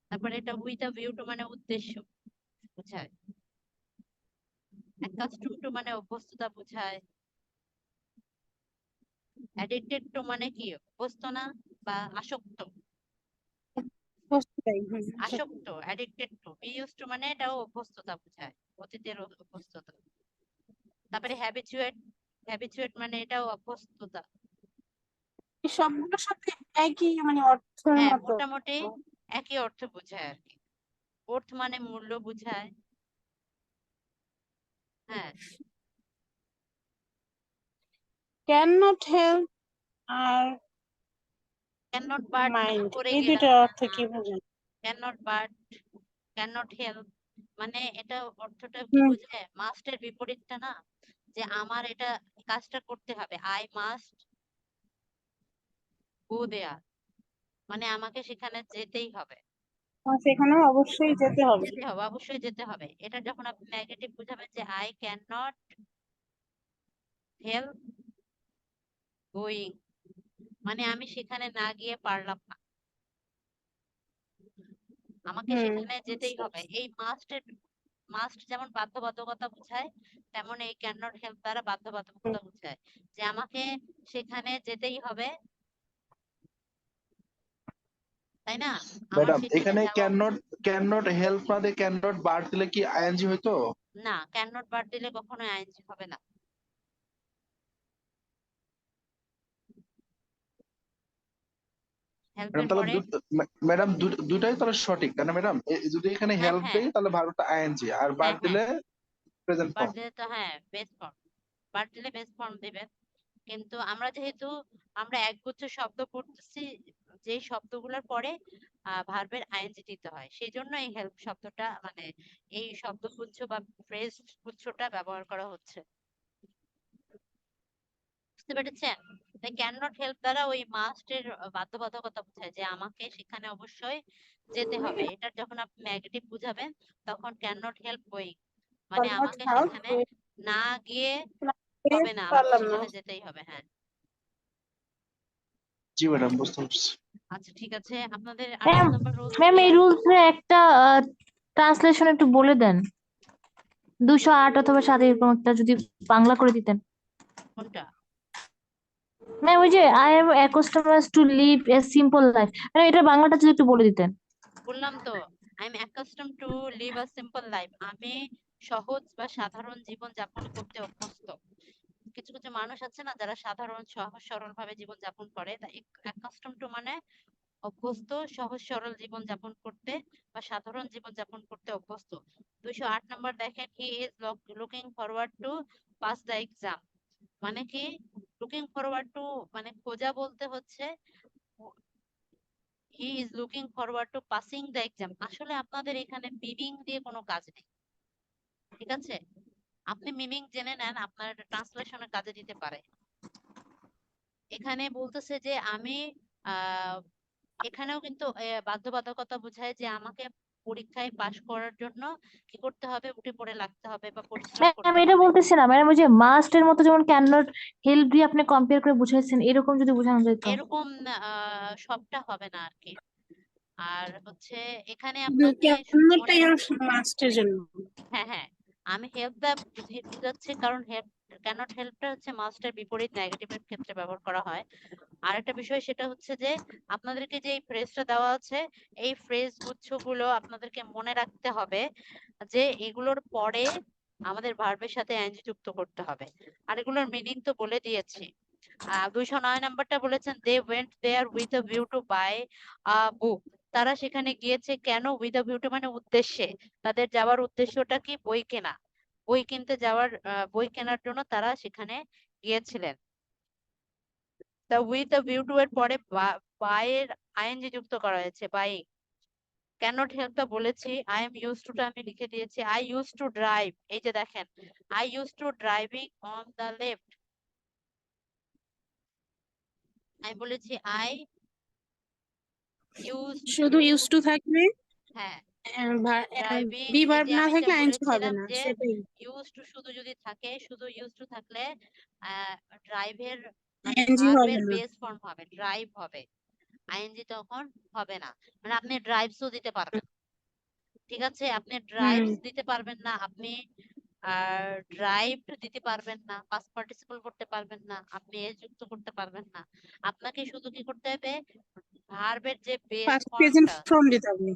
তারপরে এটা উইথ আ ভিউ টু মানে উদ্দেশ্য বোঝায়। অ্যাকাস্টম টু মানে অভ্যস্ততা বোঝায়। অ্যাডিক্টেড টু মানে কি, অভ্যস্ত না বা আসক্ত? বুঝতেই আসক্ত, addicted to. Be used to মানে এটাও অভ্যস্ততা বোঝায়, অতীতের অভ্যস্ততা। তারপরে হ্যাবিচুয়েট, হ্যাবিচুয়েট মানে এটাও অভ্যস্ততা। এই সবগুলোর সাথে একই মানে অর্থের হ্যাঁ, মতো। মোটামুটি একই অর্থ বোঝায় আর কি। ওর্থ মানে মূল্য বোঝায়। হ্যাঁ, ক্যান নট হেল্প আর ক্যান নট বাট মাইন্ড, করে এই গেলাম। দুইটার অর্থ কি বোঝায়? Can not but, can not help মানে এটা অর্থটা কি হুম, বোঝায়, মাস্টের বিপরীতটা না, যে আমার এটা কাজটা করতে হবে, আই মাস্ট গো দেয়ার, মানে আমাকে সেখানে যেতেই হবে। সেখানে অবশ্যই যেতে হবে। যেতে হবে, অবশ্যই যেতে হবে। এটা যখন আপনি নেগেটিভ বুঝাবেন যে I can not help going, মানে আমি সেখানে না গিয়ে পারলাম না, আমাকে হুম, সেখানে যেতেই হবে। এই মাস্টের, মাস্ট যেমন বাধ্যবাধকতা বোঝায়, তেমন এই ক্যান নট হেল্প দ্বারা বাধ্যবাধকতা বোঝায়, যে আমাকে সেখানে যেতেই হবে, তাই না? আমার ম্যাডাম সেখানে এখানে যাওয়া উচিত। ক্যান নট হেল্প না দিয়ে ক্যান নট বার দিলে কি আইএনজি হইতো? না, ক্যান নট বাদ দিলে কখনো আইএনজি হবে না। ম্যাডাম হেল্পের তাহলে পরে ম্যাডাম দুটাই তাহলে সঠিক তাই না ম্যাডাম? যদি এখানে হ্যাঁ হেল্প হ্যাঁ দেই তাহলে ভার্বটা আইএনজি, আর বার হ্যাঁ হ্যাঁ, দিলে প্রেজেন্ট বাদ ফর্ম। দিলে তো হ্যাঁ বেস ফর্ম, বাদ দিলে বেস ফর্ম দিবেন। কিন্তু আমরা যেহেতু আমরা একগুচ্ছ শব্দ পড়তেছি, যেই শব্দগুলোর পরে ভার্বের আইএনজি দিতে হয়, সেই জন্য এই হেল্প শব্দটা মানে এই শব্দগুচ্ছ বা ফ্রেজ গুচ্ছটা ব্যবহার করা হচ্ছে। বুঝতে পেরেছেন? তাই ক্যান নট হেল্প দ্বারা ওই মাস্টের বাধ্যবাধকতা বোঝায়, যে আমাকে সেখানে অবশ্যই যেতে হবে। এটা যখন আপনি নেগেটিভ বুঝাবেন তখন ক্যান নট হেল্প গোয়িং, মানে Cannot আমাকে help সেখানে না গিয়ে with হবে না, আমাকে পারলাম না। সেখানে যেতেই হবে। হ্যাঁ, জি ম্যাডাম, বুঝতে পারছি। আচ্ছা ঠিক আছে, আপনাদের ম্যাম 28 নম্বর রুলস ম্যাম এই ক্লিয়ার? রুলস এর একটা ট্রান্সলেশন একটু বলে দেন, 208 অথবা 7 এরকম একটা যদি বাংলা করে দিতেন। কোনটা? ম্যাম ওই যে I am accustomed to live a simple life, মানে এটা বাংলাটা যদি একটু বলে দিতেন। বললাম তো, I am accustom to live a simple life, আমি সহজ বা সাধারণ জীবন যাপন করতে অভ্যস্ত। কিছু কিছু মানুষ আছে না যারা সাধারণ সহজ সরল ভাবে জীবন যাপন করে, তা অ্যাকাস্টম টু মানে অভ্যস্ত সহজ সরল জীবন যাপন করতে বা সাধারণ জীবন যাপন করতে অভ্যস্ত। 208 নম্বর দেখেন, he is looking forward to pass the exam, মানে কি লুকিং ফরওয়ার্ড টু মানে খোঁজা বলতে হচ্ছে he is looking forward to passing the exam. আসলে আপনাদের এখানে মিনিং দিয়ে কোনো কাজ নেই, ঠিক আছে? আপনি মিনিং জেনে নেন, আপনার ট্রান্সলেশনের কাজে দিতে পারে। এখানে বলতেছে যে আমি আহ এখানেও কিন্তু বাধ্যবাধকতা বোঝায়, যে আমাকে পরীক্ষায় পাশ করার জন্য কি করতে হবে, উঠে পড়ে লাগতে হবে বা পরিশ্রম ম্যাম করতে এটা হবে। বলতেছি না ম্যাম, ওই যে মাস্ট এর মতো যেমন ক্যান নট হেল্প দিয়ে আপনি কম্পেয়ার করে বুঝাইছেন, এরকম যদি বোঝানো যেত। এরকম সবটা হবে না আর কি। আর হচ্ছে এখানে আপনাকে মনে ক্যানটাই রাখতে, মাস্টের জন্য। হ্যাঁ হ্যাঁ, আমি হেল্প দা বুঝাচ্ছি কারণ হেল্প ক্যানট হেল্পটা হচ্ছে মাস্টের বিপরীত নেগেটিভের ক্ষেত্রে ব্যবহার করা হয়। আর একটা বিষয় সেটা হচ্ছে যে আপনাদেরকে যে এই ফ্রেজটা দেওয়া আছে, এই ফ্রেজ গুচ্ছগুলো আপনাদেরকে মনে রাখতে হবে, যে এগুলোর পরে আমাদের ভার্বের সাথে এনজি যুক্ত করতে হবে। আর এগুলোর মিনিং তো বলে দিয়েছি। 209 নাম্বারটা বলেছেন, they went there with a view to buy a book, তারা সেখানে গিয়েছে কেন, উইথ আ ভিউ টু মানে উদ্দেশ্যে, তাদের যাওয়ার উদ্দেশ্যটা কি, বই কেনা, বই কিনতে যাওয়ার বই কেনার জন্য তারা সেখানে গিয়েছিলেন। তা উইথ আ ভিউ টু এর পরে বাই এর আইএনজি যুক্ত করা হয়েছে, বাই। ক্যানট হেল্পটা বলেছি, আই এম ইউজ টু টা আমি লিখে দিয়েছি, আই ইউজ টু ড্রাইভ, এই যে দেখেন, I use to driving on the left, আমি বলেছি আই ইউজ শুধু টু, ইউজ টু থাকলে হ্যাঁ ড্রাইভিং, বি এই ভার্ব যে না আমি যে থাকলে আইএনজি হবে বলেছিলাম না, যে সেটাই। ইউজ টু শুধু যদি থাকে, শুধু ইউজ টু থাকলে ড্রাইভের মানে আইএনজি হবে ভার্বের না। বেস ফর্ম হবে, ড্রাইভ হবে, আইএনজি তখন হবে না। মানে আপনি ড্রাইভসও দিতে পারবেন, ঠিক আছে? আপনি হুম, ড্রাইভস দিতে পারবেন না, আপনি আর ড্রাইভ দিতে পারবেন না, পাস্ট পার্টিসিপল করতে পারবেন না, আপনি এ যুক্ত করতে পারবেন না। আপনাকে শুধু কি করতে হবে, ভার্বের যে বেস ফার্স্ট প্রেজেন্ট ফর্মটা, ফর্ম দিতে হবে।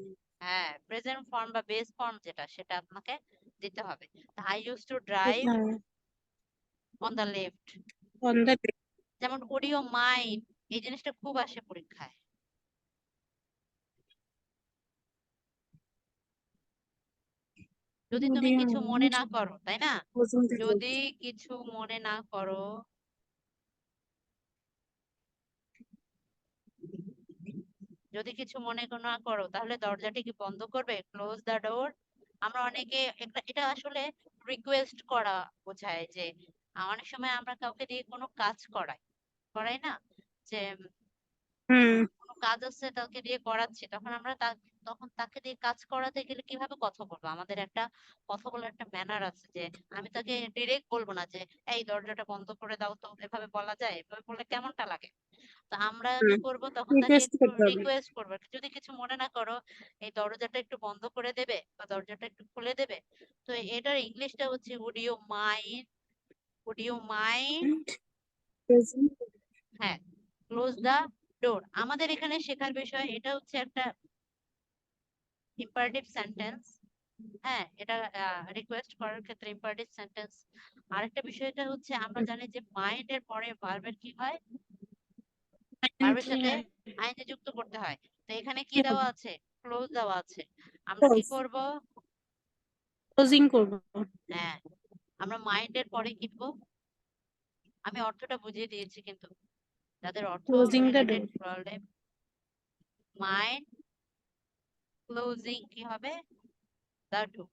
হ্যাঁ প্রেজেন্ট ফর্ম বা বেস ফর্ম যেটা, সেটা আপনাকে দিতে হবে। I use to drive on the left. On the যেমন ওডিও মাইন, এই জিনিসটা খুব আসে পরীক্ষায়। যদি তুমি কিছু মনে না করো, তাই না? যদি কিছু মনে না করো, যদি কিছু মনে না করো তাহলে দরজাটি কি বন্ধ করবে? Close the door. আমরা অনেকে এটা আসলে রিকোয়েস্ট করা বোঝায়, যে অনেক সময় আমরা কাউকে দিয়ে কোনো কাজ করাই না, যে কোনো কাজ আছে তাকে দিয়ে করাচ্ছি, তখন আমরা তখন তাকে দিয়ে কাজ করাতে গেলে কিভাবে কথা বলবো? আমাদের একটা কথা বলার একটা ম্যানার আছে, যে আমি তাকে ডিরেক্ট বলবো না যে এই দরজাটা বন্ধ করে দাও তো, এভাবে বলা যায়? এভাবে বললে কেমনটা লাগে? তো আমরা কি করব, তখন তাকে রিকোয়েস্ট একটু করতে হবে। রিকোয়েস্ট করবো, যদি কিছু মনে না করো এই দরজাটা একটু বন্ধ করে দেবে বা দরজাটা একটু খুলে দেবে। তো এটার ইংলিশটা হচ্ছে উড ইউ মাইন্ড, হ্যাঁ, ক্লোজ দা ডোর। আমাদের এখানে শেখার বিষয় এটা হচ্ছে একটা ইম্পারেটিভ সেন্টেন্স। হ্যাঁ, এটা রিকোয়েস্ট করার ক্ষেত্রে ইম্পারেটিভ সেন্টেন্স। আরেকটা বিষয়টা হচ্ছে আমরা জানি যে মাইন্ড এর পরে ভার্বের কি হয়, ভার্বের সাথে আইএনজি যুক্ত করতে হয়। তো এখানে কি দেওয়া আছে? ক্লোজ দেওয়া আছে। আমরা কি করব? ক্লোজিং করব। হ্যাঁ, আমরা মাইন্ডের পরে কিনবো। আমি অর্থটা বুঝিয়ে দিয়েছি, কিন্তু যাদের অর্থ closing the related door. Problem, mind closing কি হবে? দা ডোর।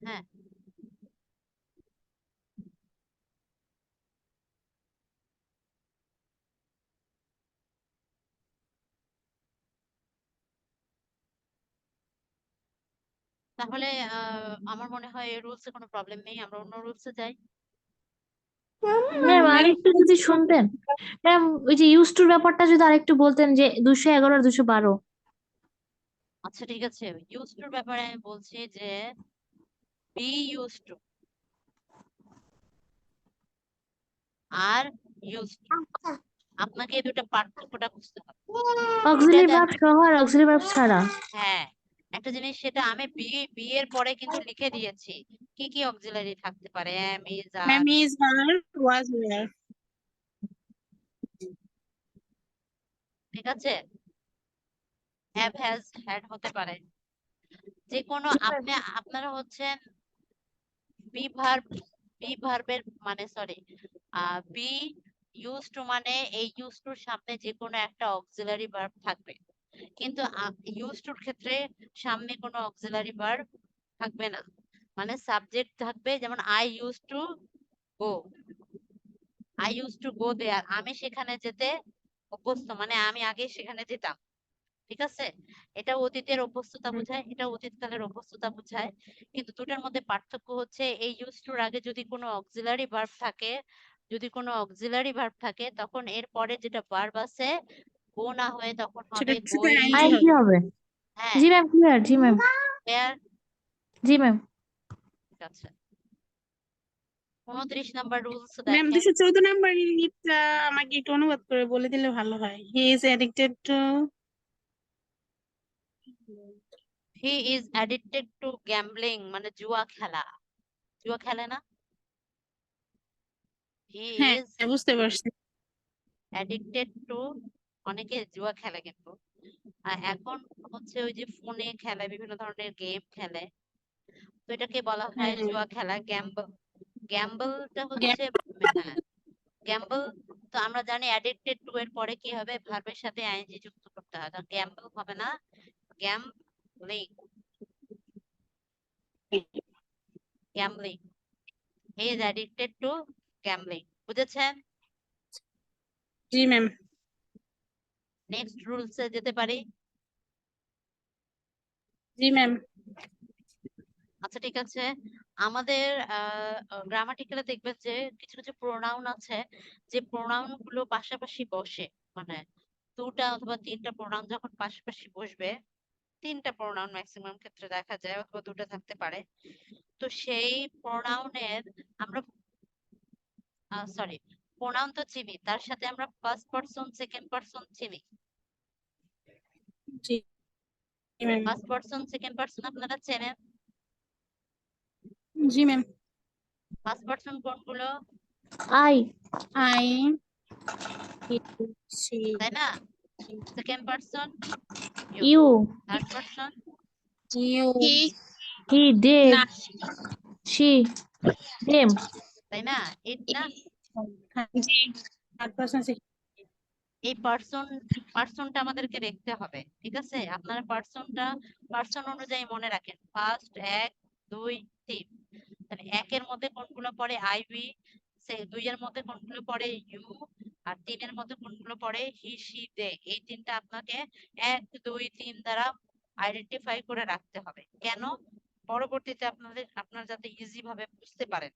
হ্যাঁ, তাহলে আমার মনে হয় এই রুলসে কোনো প্রবলেম নেই, আমরা অন্য রুলসে যাই। ম্যাম আরেকটু যদি শুনতেন, ম্যাম ওই যে ইউজ টুর ব্যাপারটা যদি আরেকটু বলতেন, যে 211 আর 212। আচ্ছা ঠিক আছে, ইউজ টুর ব্যাপারে আমি বলছি যে বি ইউজ টু আর ইউজ টু, আপনাকে এই দুটো পার্থক্যটা বুঝতে হবে। অক্সিলারি ভার্ব সহ আর অক্সিলারি ভার্ব ছাড়া। হ্যাঁ, একটা জিনিস, সেটা আমি বি এর পরে কিন্তু লিখে দিয়েছি কি কি অক্সিলারি থাকতে পারে, am is are. Ma'am is are was were. ঠিক আছে, হ্যাভ হ্যাজ হ্যাড হতে পারে, যে কোনো আপনারা হচ্ছেন বি ভার্বের মানে সরি বি ইউজ টু মানে এই ইউজ টুর সামনে যে কোনো একটা অক্সিলারি ভার্ব থাকবে, কিন্তু ইউজ টুর ক্ষেত্রে সামনে কোনো অক্সিলারি ভার্ব থাকবে না। মানে সাবজেক্ট থাকবে, যেমন go I use to go there, আমি সেখানে যেতে অভ্যস্ত, মানে আমি আগে সেখানে যেতাম। ঠিক আছে, এটা অতীতের অভ্যস্ততা বোঝায়, এটা অতীতকালের অভ্যস্ততা বোঝায়। কিন্তু দুটার মধ্যে পার্থক্য হচ্ছে এই ইউজ টুর আগে যদি কোনো অক্সিলারি ভার্ব থাকে, তখন এর পরে যেটা ভার্ব আছে গো না হয়ে তখন সেটা হবে শুধু গোয়িং। আইএনজি আইএনজি হবে। হবে। হ্যাঁ, জি ম্যাম ক্লিয়ার। জি ম্যাম। ক্লিয়ার। জি ম্যাম। ঠিক আছে, 29 নাম্বার রুলস ম্যাম দেখেন। 214 নাম্বার ইউনিটটা আমাকে একটু অনুবাদ করে বলে দিলে ভালো হয়। He is addicted to he is addicted to gambling, মানে জুয়া খেলে না? হি হ্যাঁ ইজ বুঝতে পারছি। অ্যাডিক্টেড টু, অনেকে জুয়া খেলে কিন্তু এখন হচ্ছে ওই যে ফোনে খেলে, বিভিন্ন ধরনের গেম খেলে, তো এটাকে বলা হয় হ্যাঁ জুয়া খেলা, গ্যাম্বলটা গ্যাপ। হচ্ছে, হ্যাঁ গ্যাম্বল। তো আমরা জানি অ্যাডিক্টেড টু এর পরে কি হবে, ভার্বের সাথে আইএনজি যুক্ত করতে হয়, তো গ্যাম্বল হবে না, gambling. Gambling, he is addicted to gambling. বুঝেছেন? জি ম্যাম। নেক্সট রুলসে যেতে পারি। জি ম্যাম। আচ্ছা ঠিক আছে, আমাদের গ্রামাটিক্যালে দেখবেন যে কিছু কিছু প্রোনাউন আছে, যে প্রোনাউন গুলো পাশাপাশি বসে, মানে দুটা অথবা তিনটা প্রোনাউন যখন পাশাপাশি বসবে 3টা প্রোনাউন ম্যাক্সিমাম ক্ষেত্রে দেখা যায়, অথবা 2টা থাকতে পারে। তো সেই প্রোনাউনের আমরা সরি, প্রোনাউন তো চিনি, তার সাথে আমরা ফার্স্ট পারসন সেকেন্ড পারসন চিনি। জি ma'am. First person second person আপনারা চেনেন? জি ম্যাম। ফার্স্ট পারসন কোনগুলো, আই, আই, সি, তাই না? Second person you, you, third person you, he, they, না, শি, দেম। তাই না? এটা জি, থার্ড পারসন এই পার্সনটা আমাদেরকে দেখতে হবে, ঠিক আছে? আপনারা পার্সন অনুযায়ী মনে রাখেন। ফার্স্ট 1 2 3, তাহলে 1 এর মধ্যে কোনগুলো পড়ে আই উই, 2 এর মধ্যে কোনগুলো পড়ে ইউ, আর 3 এর মধ্যে কোনগুলো পড়ে হি সি দে। এই 3টা আপনাকে 1 2 3 দ্বারা আইডেন্টিফাই করে রাখতে হবে। কেন? পরবর্তীতে আপনারা যাতে ইজি ভাবে বুঝতে পারেন।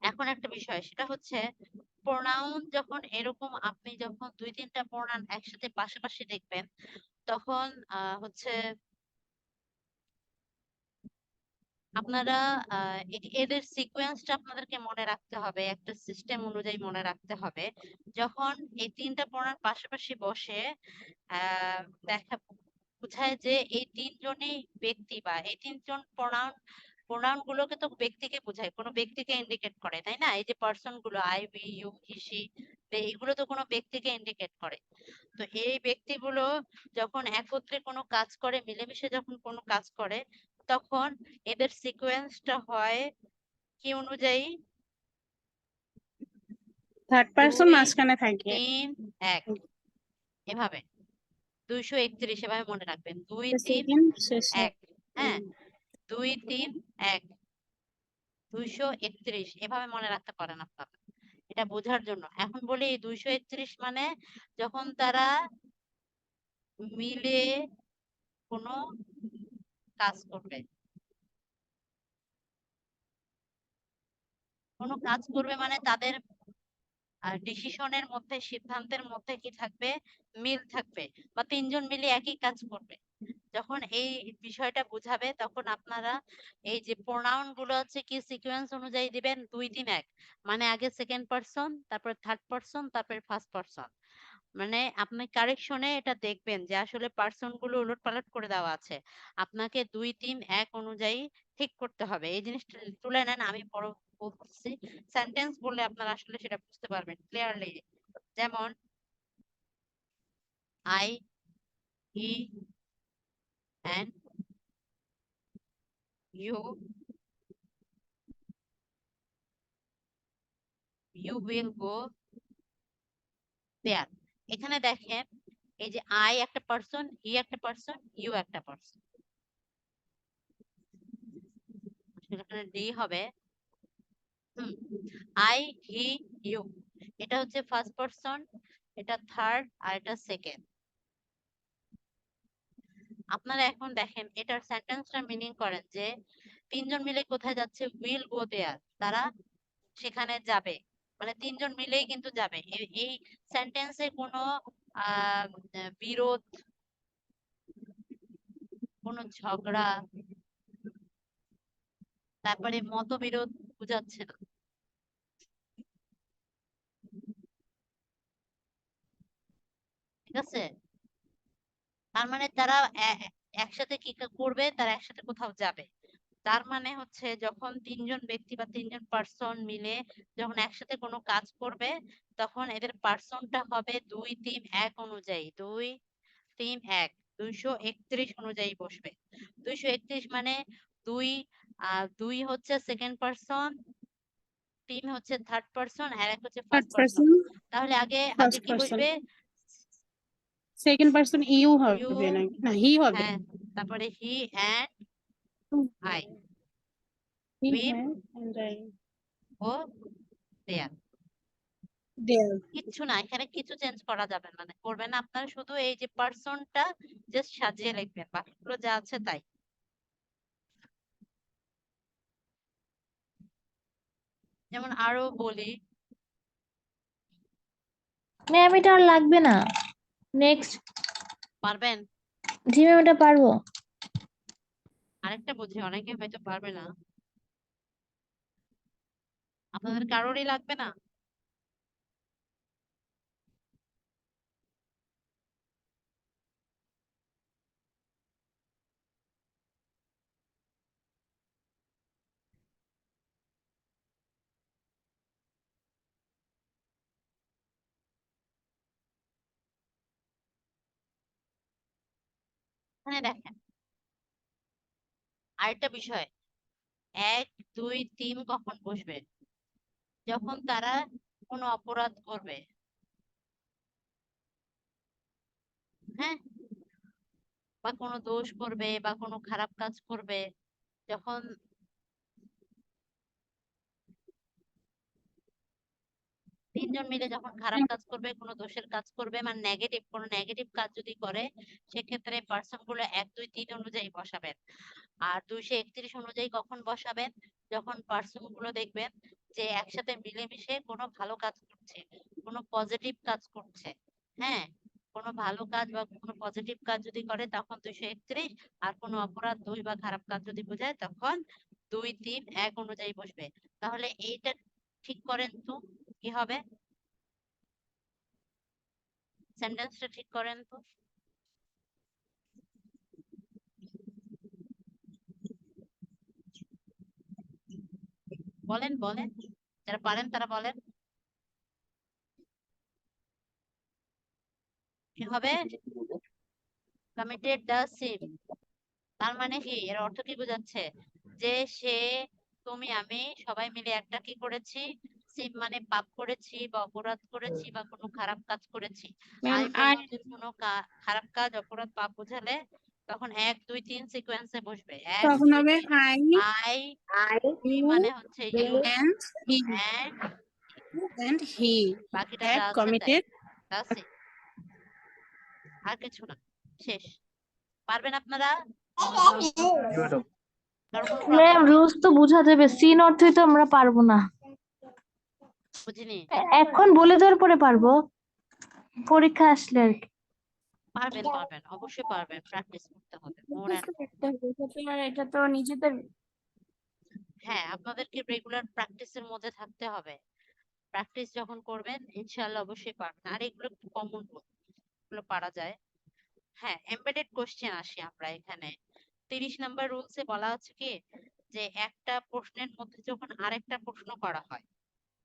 এখন একটা বিষয়, সেটা হচ্ছে প্রোনাউন যখন এরকম আপনি যখন 2-3টা প্রোনাউন একসাথে পাশাপাশি দেখবেন, তখন হচ্ছে আপনারা এদের সিকোয়েন্সটা আপনাদেরকে মনে রাখতে হবে, একটা সিস্টেম অনুযায়ী মনে রাখতে হবে। যখন এই 3টা প্রোনাউন পাশাপাশি বসে আহ বোঝায় যে এই 3জনই ব্যক্তি, বা এই 3জন প্রোনাউন গুলোকে তো ব্যক্তিকে বোঝায়, কোনো ব্যক্তিকে ইন্ডিকেট করে, তাই না? এই যে পার্সন গুলো I we you he she, এগুলো তো কোনো ব্যক্তিকে ইন্ডিকেট করে। তো এই ব্যক্তিগুলো যখন একত্রে কোনো কাজ করে, মিলেমিশে যখন কোনো কাজ করে, তখন এদের সিকোয়েন্সটা হয় কি অনুযায়ী? থার্ড পারসন 2 মাঝখানে থাকে। 3 1, এভাবে 231 এভাবে মনে রাখবেন। 2 3 সেকেন্ড শেষে 1, হ্যাঁ, 2 3 1, 231 এভাবে মনে রাখতে পারেন আপনারা, এটা বোঝার জন্য। এখন বলি 231 মানে যখন তারা মিলে কোনো কাজ করবে, কোনো কাজ করবে মানে তাদের ডিসিশনের মধ্যে, সিদ্ধান্তের মধ্যে কি থাকবে? মিল থাকবে, বা 3জন মিলে একই কাজ করবে। যখন এই বিষয়টা বুঝাবে, তখন আপনারা এই যে প্রোনাউন গুলো হচ্ছে কি সিকোয়েন্স অনুযায়ী দিবেন, 2 3 1, মানে আগে সেকেন্ড পারসন, তারপর থার্ড পারসন, তারপর ফার্স্ট পারসন। মানে আপনি কারেকশনে এটা দেখবেন যে আসলে পার্সন গুলো উলটপালট করে দেওয়া আছে, আপনাকে 2 3 1 অনুযায়ী ঠিক করতে হবে। এই জিনিসটা তুলে নেন, আমি পরে বলতেছি। সেন্টেন্স বললে আপনারা আসলে সেটা বুঝতে পারবেন ক্লিয়ারলি। যেমন I, he and you will go there। এখানে দেখেন, এই যে আই একটা পার্সন, হি একটা পার্সন, ইউ একটা পার্সন, এখানে ডি হবে। আই, হি, ইউ, এটা হচ্ছে ফার্স্ট পার্সন, এটা থার্ড, আর এটা সেকেন্ড। আপনারা এখন দেখেন এটার সেন্টেন্সটা মিনিং করেন যে 3জন মিলে কোথায় যাচ্ছে? উইল গো দেয়ার, তারা সেখানে যাবে, মানে 3জন মিলেই কিন্তু যাবে। এই সেন্টেন্সে কোনো আহ বিরোধ, কোনো ঝগড়া, তারপরে মতবিরোধ বুঝাচ্ছে না। ঠিক আছে? তার মানে তারা একসাথে কি করবে? তারা একসাথে কোথাও যাবে। তার মানে হচ্ছে যখন 3জন ব্যক্তি বা 3জন পার্সন মিলে যখন একসাথে কোনো কাজ করবে, তখন এদের পার্সনটা হবে 2 3 1 অনুযায়ী। 2 3 1 231 অনুযায়ী বসবে। 231 মানে 2 হচ্ছে সেকেন্ড পার্সন, 3 হচ্ছে থার্ড পার্সন, আর 1 হচ্ছে থার্ড ফার্স্ট পার্সন। পারসন, তাহলে আগে ফার্স্ট কি পারসন, বসবে? সেকেন্ড পারসন ইউ ইউ, হবে নাকি না হি হবে? হ্যাঁ, তারপরে হি এন্ড আই হি উইল হ্যাঁ এন্ড আই গো দেয়ার। দেয়ার। কিচ্ছু না, এখানে কিছু চেঞ্জ করা যাবে মানে করবে না, আপনারা শুধু এই যে পার্সনটা জাস্ট সাজিয়ে লিখবেন, বাকিগুলো যা আছে তাই। যেমন আরো বলি, ম্যাম এটা আর লাগবে না, নেক্সট। পারবেন? জি ম্যাম, এটা পারবো। আরেকটা বুঝি, অনেকে হয়তো পারবে না। আপনাদের কারোরই লাগবে না? এখানে দেখেন আরেকটা বিষয়, 1 2 3 কখন বসবে? যখন তারা কোনো অপরাধ করবে, হ্যাঁ, বা কোনো দোষ করবে বা কোনো খারাপ কাজ করবে, যখন তিনজন মিলে যখন খারাপ কাজ করবে, কোনো দোষের কাজ করবে, মানে কোনো নেগেটিভ কাজ যদি করে, সেক্ষেত্রে পার্সন গুলো 1 2 3 অনুযায়ী বসাবেন। আর 231 অনুযায়ী কখন বসাবেন? যখন পার্সন গুলো দেখবেন যে একসাথে মিলেমিশে কোনো ভালো কাজ করছে, কোনো পজিটিভ কাজ করছে, হ্যাঁ, কোনো ভালো কাজ বা কোনো পজিটিভ কাজ যদি করে তখন 231, আর কোনো অপরাধ দোষ বা খারাপ কাজ যদি বোঝায় তখন 2 3 1 অনুযায়ী বসবে। তাহলে এইটা ঠিক করেন তো, কি হবে? সেন্টেন্সটা ঠিক করেন তো। বলেন বলেন, যারা পারেন তারা বলেন কি হবে? কমিটেড দ্য সিম, তার মানে কি, এর অর্থ কি বোঝাচ্ছে? যে সে, তুমি, আমি সবাই মিলে একটা কি করেছি, সিম মানে পাপ করেছি বা অপরাধ করেছি বা কোনো খারাপ কাজ করেছি। ম্যাম আমি আর বললাম যে কোনো খারাপ কাজ অপরাধ পাপ বোঝালে তখন 1 2 3 সিকোয়েন্সে বসবে। 1 তখন 2 হবে 3 আই আই, আই ইউ মানে হচ্ছে you, and he and and he বাকিটা যা had আছে তাই, committed আছে, আর কিছু না, শেষ। পারবেন আপনারা? জি ম্যাডাম। কারো কোনো প্রবলেম ম্যাম, নেই? রুলস তো বোঝা যাবে, সিন অর্থই তো আমরা পারবো না। বুঝিনি? এখন বলে দেওয়ার পরে পারবো, পরীক্ষা আসলে আর কি। পারবেন পারবেন, অবশ্যই পারবেন, প্র্যাকটিস করতে হবে মোর বুঝতে পারতে হবে, এটা তো নিজেদের হ্যাঁ, আপনাদেরকে রেগুলার প্র্যাকটিসের মধ্যে থাকতে হবে। প্র্যাকটিস যখন করবেন ইনশাআল্লাহ অবশ্যই পারবেন। আর এগুলো একটু কমন রুল, এগুলো পারা যায়। হ্যাঁ, এমবেডেড কোশ্চেন আসি আমরা এখানে। 30 নাম্বার রুলসে বলা আছে কি, যে একটা প্রশ্নের মধ্যে যখন আরেকটা প্রশ্ন করা হয়,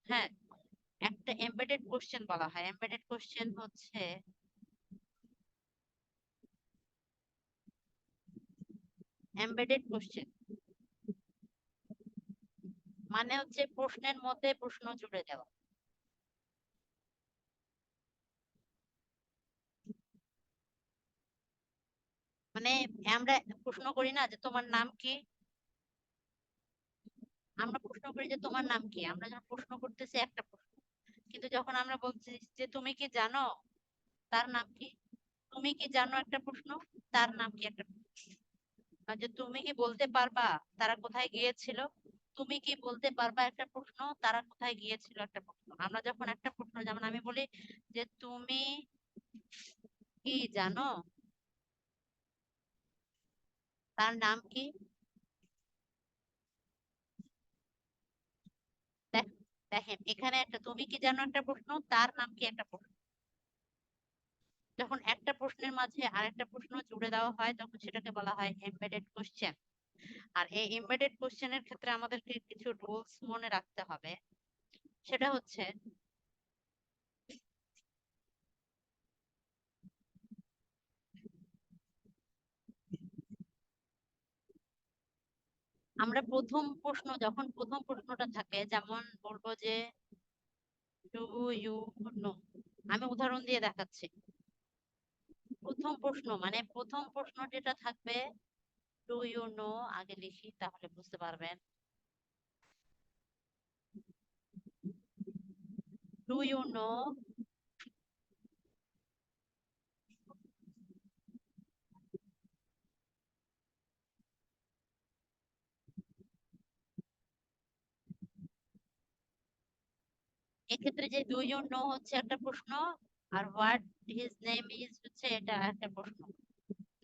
হ্যাঁ, একটা এমবেডেড কোশ্চেন বলা হয়। এমবেডেড কোশ্চেন হচ্ছে, এমবেডেড কোশ্চেন মানে হচ্ছে প্রশ্নের মধ্যে প্রশ্ন জুড়ে দেওয়া। মানে আমরা প্রশ্ন করি না যে তোমার নাম কি, আমরা প্রশ্ন করি যে তোমার নাম কি, আমরা যখন প্রশ্ন করতেছি একটা প্রশ্ন, কিন্তু যখন আমরা বলছি যে তুমি কি জানো, তার নাম কি, তুমি কি জানো একটা প্রশ্ন, তার নাম কি একটা প্রশ্ন। আর যে তুমি কি বলতে পারবা তারা কোথায় গিয়েছিল, তুমি কি বলতে পারবা একটা প্রশ্ন, তারা কোথায় গিয়েছিল একটা প্রশ্ন। আমরা যখন একটা প্রশ্ন, যেমন আমি বলি যে তুমি কি জানো তার নাম কি, দেখেন এখানে একটা তুমি কি জানো একটা প্রশ্ন, তার নাম কি একটা প্রশ্ন। যখন একটা প্রশ্নের মাঝে আরেকটা প্রশ্ন জুড়ে দেওয়া হয় তখন সেটাকে বলা হয় এমবেডেড কোশ্চেন। আর এই এমবেডেড কোশ্চেনের ক্ষেত্রে আমাদেরকে কিছু রুলস মনে রাখতে হবে। সেটা হচ্ছে, আমরা যখন প্রথম প্রশ্নটা থাকে, যেমন বলবো যে ডু ইউ নো, আমি উদাহরণ দিয়ে দেখাচ্ছি। প্রথম প্রশ্ন মানে প্রথম প্রশ্ন যেটা থাকবে, ডু ইউ নো, আগে লিখি তাহলে বুঝতে পারবেন। ডু ইউ নো, এক্ষেত্রে যে ডু ইউ নো হচ্ছে একটা প্রশ্ন, আর হোয়াট হিজ নেম ইজ হচ্ছে এটা একটা প্রশ্ন।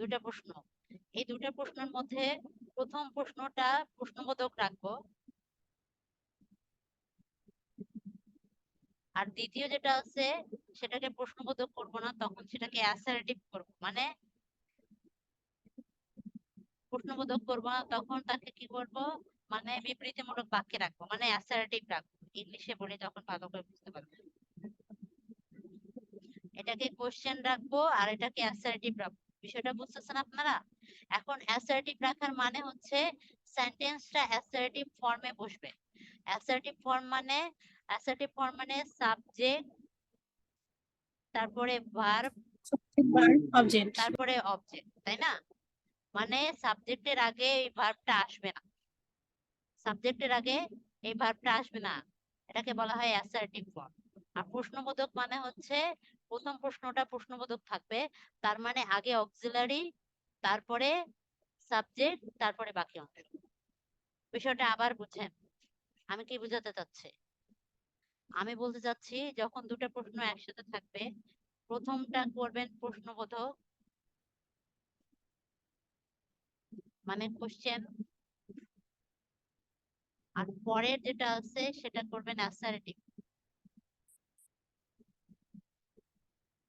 দুইটা প্রশ্ন। এই দুইটা প্রশ্নের মধ্যে প্রথম প্রশ্নটা প্রশ্নবোধক রাখবো, আর দ্বিতীয় যেটা আছে সেটাকে প্রশ্নবোধক করব না, তখন সেটাকে অ্যাসার্টিভ করব। মানে প্রশ্নবোধক করব না, তখন তাকে কি করব, মানে বিবৃতিমূলক বাক্যে রাখবো, মানে অ্যাসার্টিভ রাখবো। ইংলিশে বলি তখন ভালো করে বুঝতে পারবে। এটাকে কোশ্চেন রাখবো আর এটাকে অ্যাসার্টিভ রাখবো। বিষয়টা বুঝতেছেন আপনারা? এখন অ্যাসার্টিভ রাখার মানে হচ্ছে সেন্টেন্সটা অ্যাসার্টিভ ফর্মে বসবে। অ্যাসার্টিভ ফর্ম মানে সাবজেক্ট, তারপরে ভার্ব, অবজেক্ট। তারপরে অবজেক্ট, তাই না? মানে সাবজেক্টের আগে এই ভার্বটা আসবে না, সাবজেক্টের আগে এই ভার্বটা আসবে না, এটাকে বলা হয় অ্যাসার্টিভ ফর্ম। আর প্রশ্নবোধক মানে হচ্ছে প্রথম প্রশ্নটা প্রশ্নবোধক থাকবে, তার মানে আগে অক্সিলারি, তারপরে সাবজেক্ট, তারপরে বাকি অংশ। বিষয়টা আবার বুঝেন আমি কি বোঝাতে চাচ্ছি। আমি বলতে চাচ্ছি যখন দুটো প্রশ্ন একসাথে থাকবে, প্রথমটা করবেন প্রশ্নবোধক মানে কোশ্চেন, আর পরের যেটা আছে সেটা করবেন অ্যাসার্টিভ,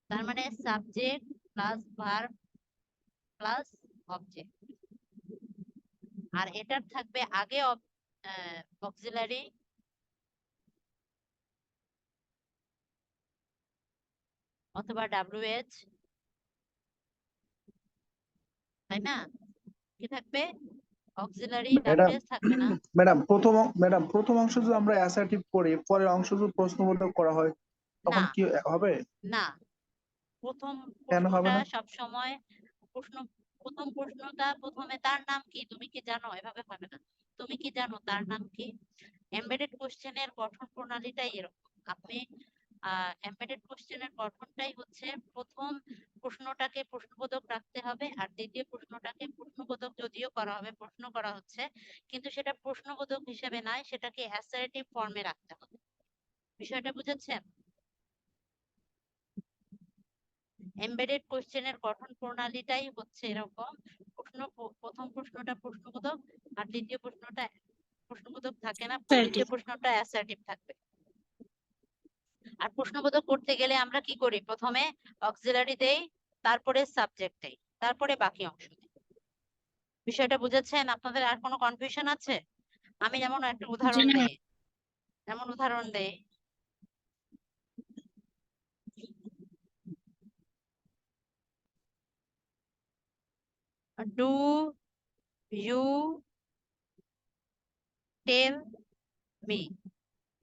তার মানে subject plus verb plus object. আর এটার থাকবে আগে অক্সিলারি, অথবা ডাব্লিউএইচ, তাই না? কি থাকবে? অক্সিলারি, ম্যাডাম ডাব্লিউএইচ থাকবে না। ম্যাডাম প্রথম অংশ যদি আমরা অ্যাসার্টিভ করি, পরের অংশ যদি প্রশ্নবোধক করা হয়, তখন না কি হবে? না, প্রথম কেন হবে প্রশ্নটা না? সব সময় প্রথম প্রশ্নটা প্রথমে তার নাম কি তুমি কি জানো, এভাবে হবে না। তুমি কি জানো তার নাম কি? এমবেডেড কোশ্চেনের গঠন প্রণালীটাই এরকম। আপনি এমবেডেড কোশ্চেনের গঠনটাই হচ্ছে প্রথম প্রশ্নটাকে প্রশ্নবোধক রাখতে হবে, আর দ্বিতীয় প্রশ্নটাকে প্রশ্নবোধক যদিও করা হবে, প্রশ্ন করা হচ্ছে, কিন্তু সেটা প্রশ্নবোধক হিসেবে নয়, সেটাকে অ্যাসার্টিভ ফর্মে রাখতে হবে। বিষয়টা বুঝেছেন? এমবেডেড কোশ্চেনের গঠন প্রণালীটাই হচ্ছে এরকম। প্রথম প্রশ্নটা প্রশ্নবোধক, আর দ্বিতীয় প্রশ্নটা প্রশ্নবোধক থাকে না, দ্বিতীয় প্রশ্নটা অ্যাসার্টিভ থাকবে। আর প্রশ্নবোধক করতে গেলে আমরা কি করি, প্রথমে অক্সিলারি দেই, তারপরে সাবজেক্ট দেই, তারপরে বাকি অংশ দেই। বিষয়টা বুঝেছেন? আপনাদের আর কোনো কনফিউশন আছে? আমি যেমন একটা উদাহরণ দেই, ডু ইউ টেল মি।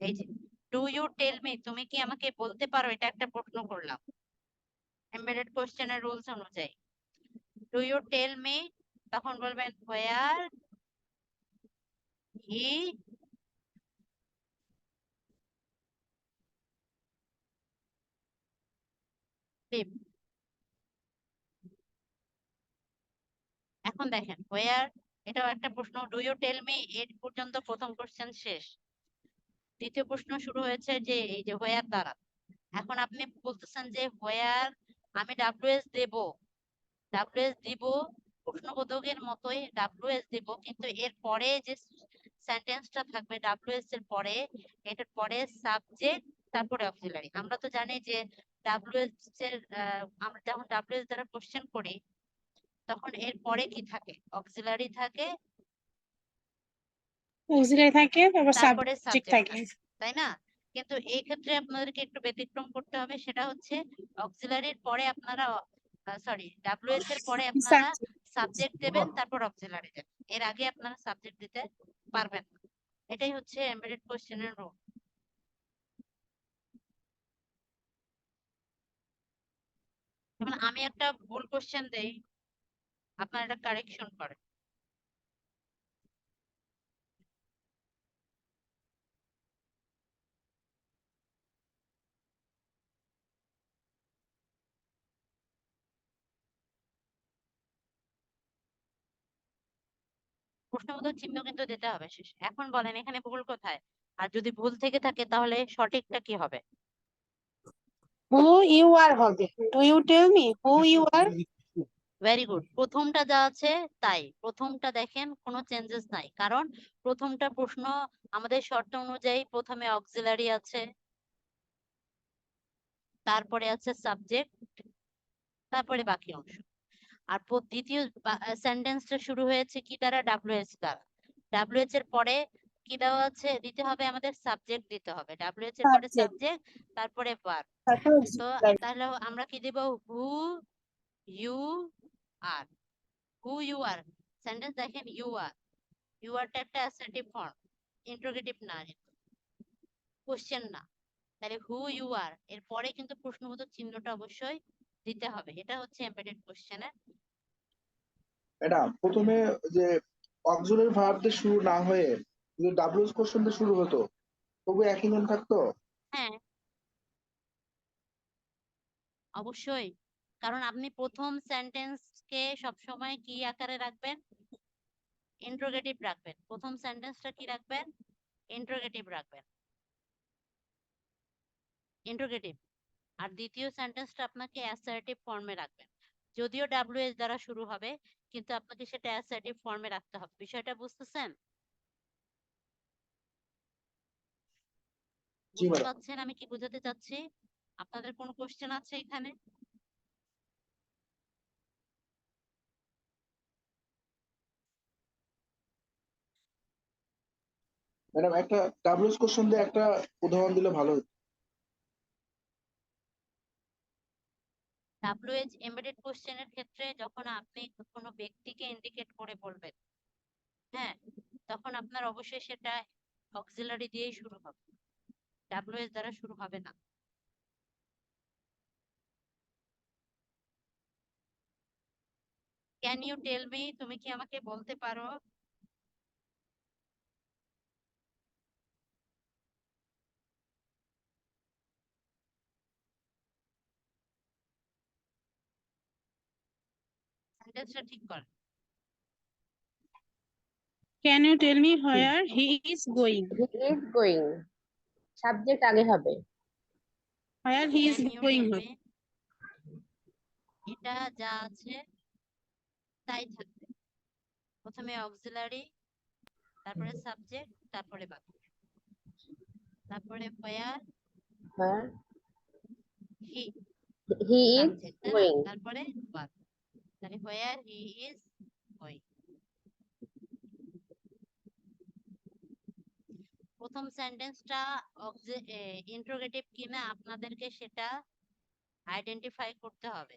এই যে ডু ইউ টেল মি, তুমি কি আমাকে বলতে পারো, এটা একটা প্রশ্ন করলাম এমবেডেড কোশ্চেনের রুলস অনুযায়ী। ডু ইউ টেল মি, তখন বলবেন হোয়ার হি লিভ। এখন দেখেন হোয়ার, এটাও একটা প্রশ্ন। ডু ইউ টেল মি, এর পর্যন্ত প্রথম কোশ্চেন শেষ। দ্বিতীয় প্রশ্ন শুরু হয়েছে যে এই যে হোয়ার দ্বারা। এখন আপনি বলতেছেন যে হোয়ার, আমি ডাব্লিউএস দিব প্রশ্নবোধকের মতোই ডাব্লিউএস দিব, কিন্তু এর পরে যে সেন্টেন্সটা থাকবে ডাব্লিউএস এর পরে, এটার পরে সাবজেক্ট, তারপরে অক্সিলারি। আমরা তো জানি যে ডাব্লিউএস এর আমরা যখন ডাব্লিউএস দ্বারা কোশ্চেন করি তখন এর পরে কি থাকে, অক্সিলারি থাকে, অক্সিলারি থাকে, তারপর তারপরে সাবজেক্ট সাবজেক্ট থাকে। থাকে, তাই না? কিন্তু এই ক্ষেত্রে আপনাদেরকে একটু ব্যতিক্রম করতে হবে, সেটা হচ্ছে অক্সিলারির পরে আপনারা ডাব্লিউএস এর পরে আপনারা সাবজেক্ট দেবেন, তারপর অক্সিলারি দেবেন, এর আগে আপনারা সাবজেক্ট দিতে পারবেন না। এটাই হচ্ছে এমবেডেড কোশ্চেনের রুল। যেমন আমি একটা ভুল কোশ্চেন দেই, আপনারা এটা কারেকশন করেন। প্রশ্নবোধক চিহ্ন কিন্তু দিতে হবে শেষে। এখন বলেন এখানে ভুল কোথায়, আর যদি ভুল থেকে থাকে তাহলে সঠিকটা কি হবে? হু ইউ আর হবে। Do you tell me who you are. Very good. প্রথমটা যা আছে তাই, প্রথমটা দেখেন কোনো চেঞ্জেস নাই, কারণ প্রথমটা প্রশ্ন আমাদের শর্ত অনুযায়ী প্রথমে অক্সিলারি আছে, তারপরে আছে সাবজেক্ট, তারপরে বাকি অংশ। আর দ্বিতীয় সেন্টেন্সটা শুরু হয়েছে কি দ্বারা? ডাব্লিউএইচ দ্বারা। ডাব্লিউএইচ এর পরে কি দেওয়া আছে? দিতে হবে আমাদের সাবজেক্ট দিতে হবে। ডাব্লিউএইচ এর পরে Subject, সাবজেক্ট, তারপরে ভার্ব। তারপর তো auxiliary। তাহলে আমরা কি দেব? Who you are. Who you are sentence দেখেন, ইউ আর, ইউ আরটা একটা অ্যাসার্টিভ ফর্ম, ইন্টারোগেটিভ না, কোশ্চেন না। তাহলে হু ইউ আর এর পরে কিন্তু প্রশ্নবোধক চিহ্নটা অবশ্যই দিতে হবে। এটা হচ্ছে এমবেডেড কোশ্চেনের। ম্যাডাম প্রথমে যে অক্সিলারি ভার্ব দিয়ে শুরু না হয়ে যদি ডাব্লিউএস কোশ্চেন দিয়ে শুরু হতো তবু একই নিয়ম থাকতো। হ্যাঁ, অবশ্যই, কারণ আপনি প্রথম সেন্টেন্সকে সবসময় কি আকারে রাখবেন? ইন্টারোগেটিভ রাখবেন। প্রথম সেন্টেন্সটা কি রাখবেন? ইন্টারোগেটিভ রাখবেন, ইন্টারোগেটিভ। আর দ্বিতীয় সেন্টেন্সটা আপনাকে অ্যাসার্টিভ ফর্মে রাখবেন। যদিও ডাব্লিউএস দ্বারা শুরু হবে, কিন্তু আপনাকে সেটা অ্যাসার্টিভ ফর্মে রাখতে হবে। বিষয়টা বুঝতেছেন? জি বুঝতে ম্যাডাম। পারছেন আমি কি বোঝাতে চাচ্ছি? আপনাদের কোনো কোশ্চেন আছে এখানে? ম্যাডাম একটা ডাব্লিউএস কোশ্চেন দিয়ে একটা উদাহরণ দিলে ভালো হতো। ডাব্লিউএইচ এমবেডেড কোশ্চেনের ক্ষেত্রে যখন আপনি কোনো ব্যক্তিকে ইন্ডিকেট করে বলবেন, হ্যাঁ, তখন আপনার অবশ্যই সেটা অক্সিলারি দিয়েই শুরু হবে, ডাব্লিউএস দ্বারা শুরু হবে না। ক্যান ইউ টেল মি, তুমি কি আমাকে বলতে পারো সেন্টেন্সটা ঠিক কর। Can you tell me where he is going? He is going, subject আগে হবে। Where he is can you going tell হবে। মি, এটা যা আছে তাই থাকবে। প্রথমে অক্সিলারি, তারপরে সাবজেক্ট, তারপরে বাকি, তারপরে where হ্যাঁ, he হি ইজ সাবজেক্ট, তাই না? গোয়িং। তারপরে verb। তাহলে where he is going। প্রথম সেন্টেন্সটা ইন্টারোগেটিভ কিনা আপনাদেরকে সেটা আইডেন্টিফাই করতে হবে।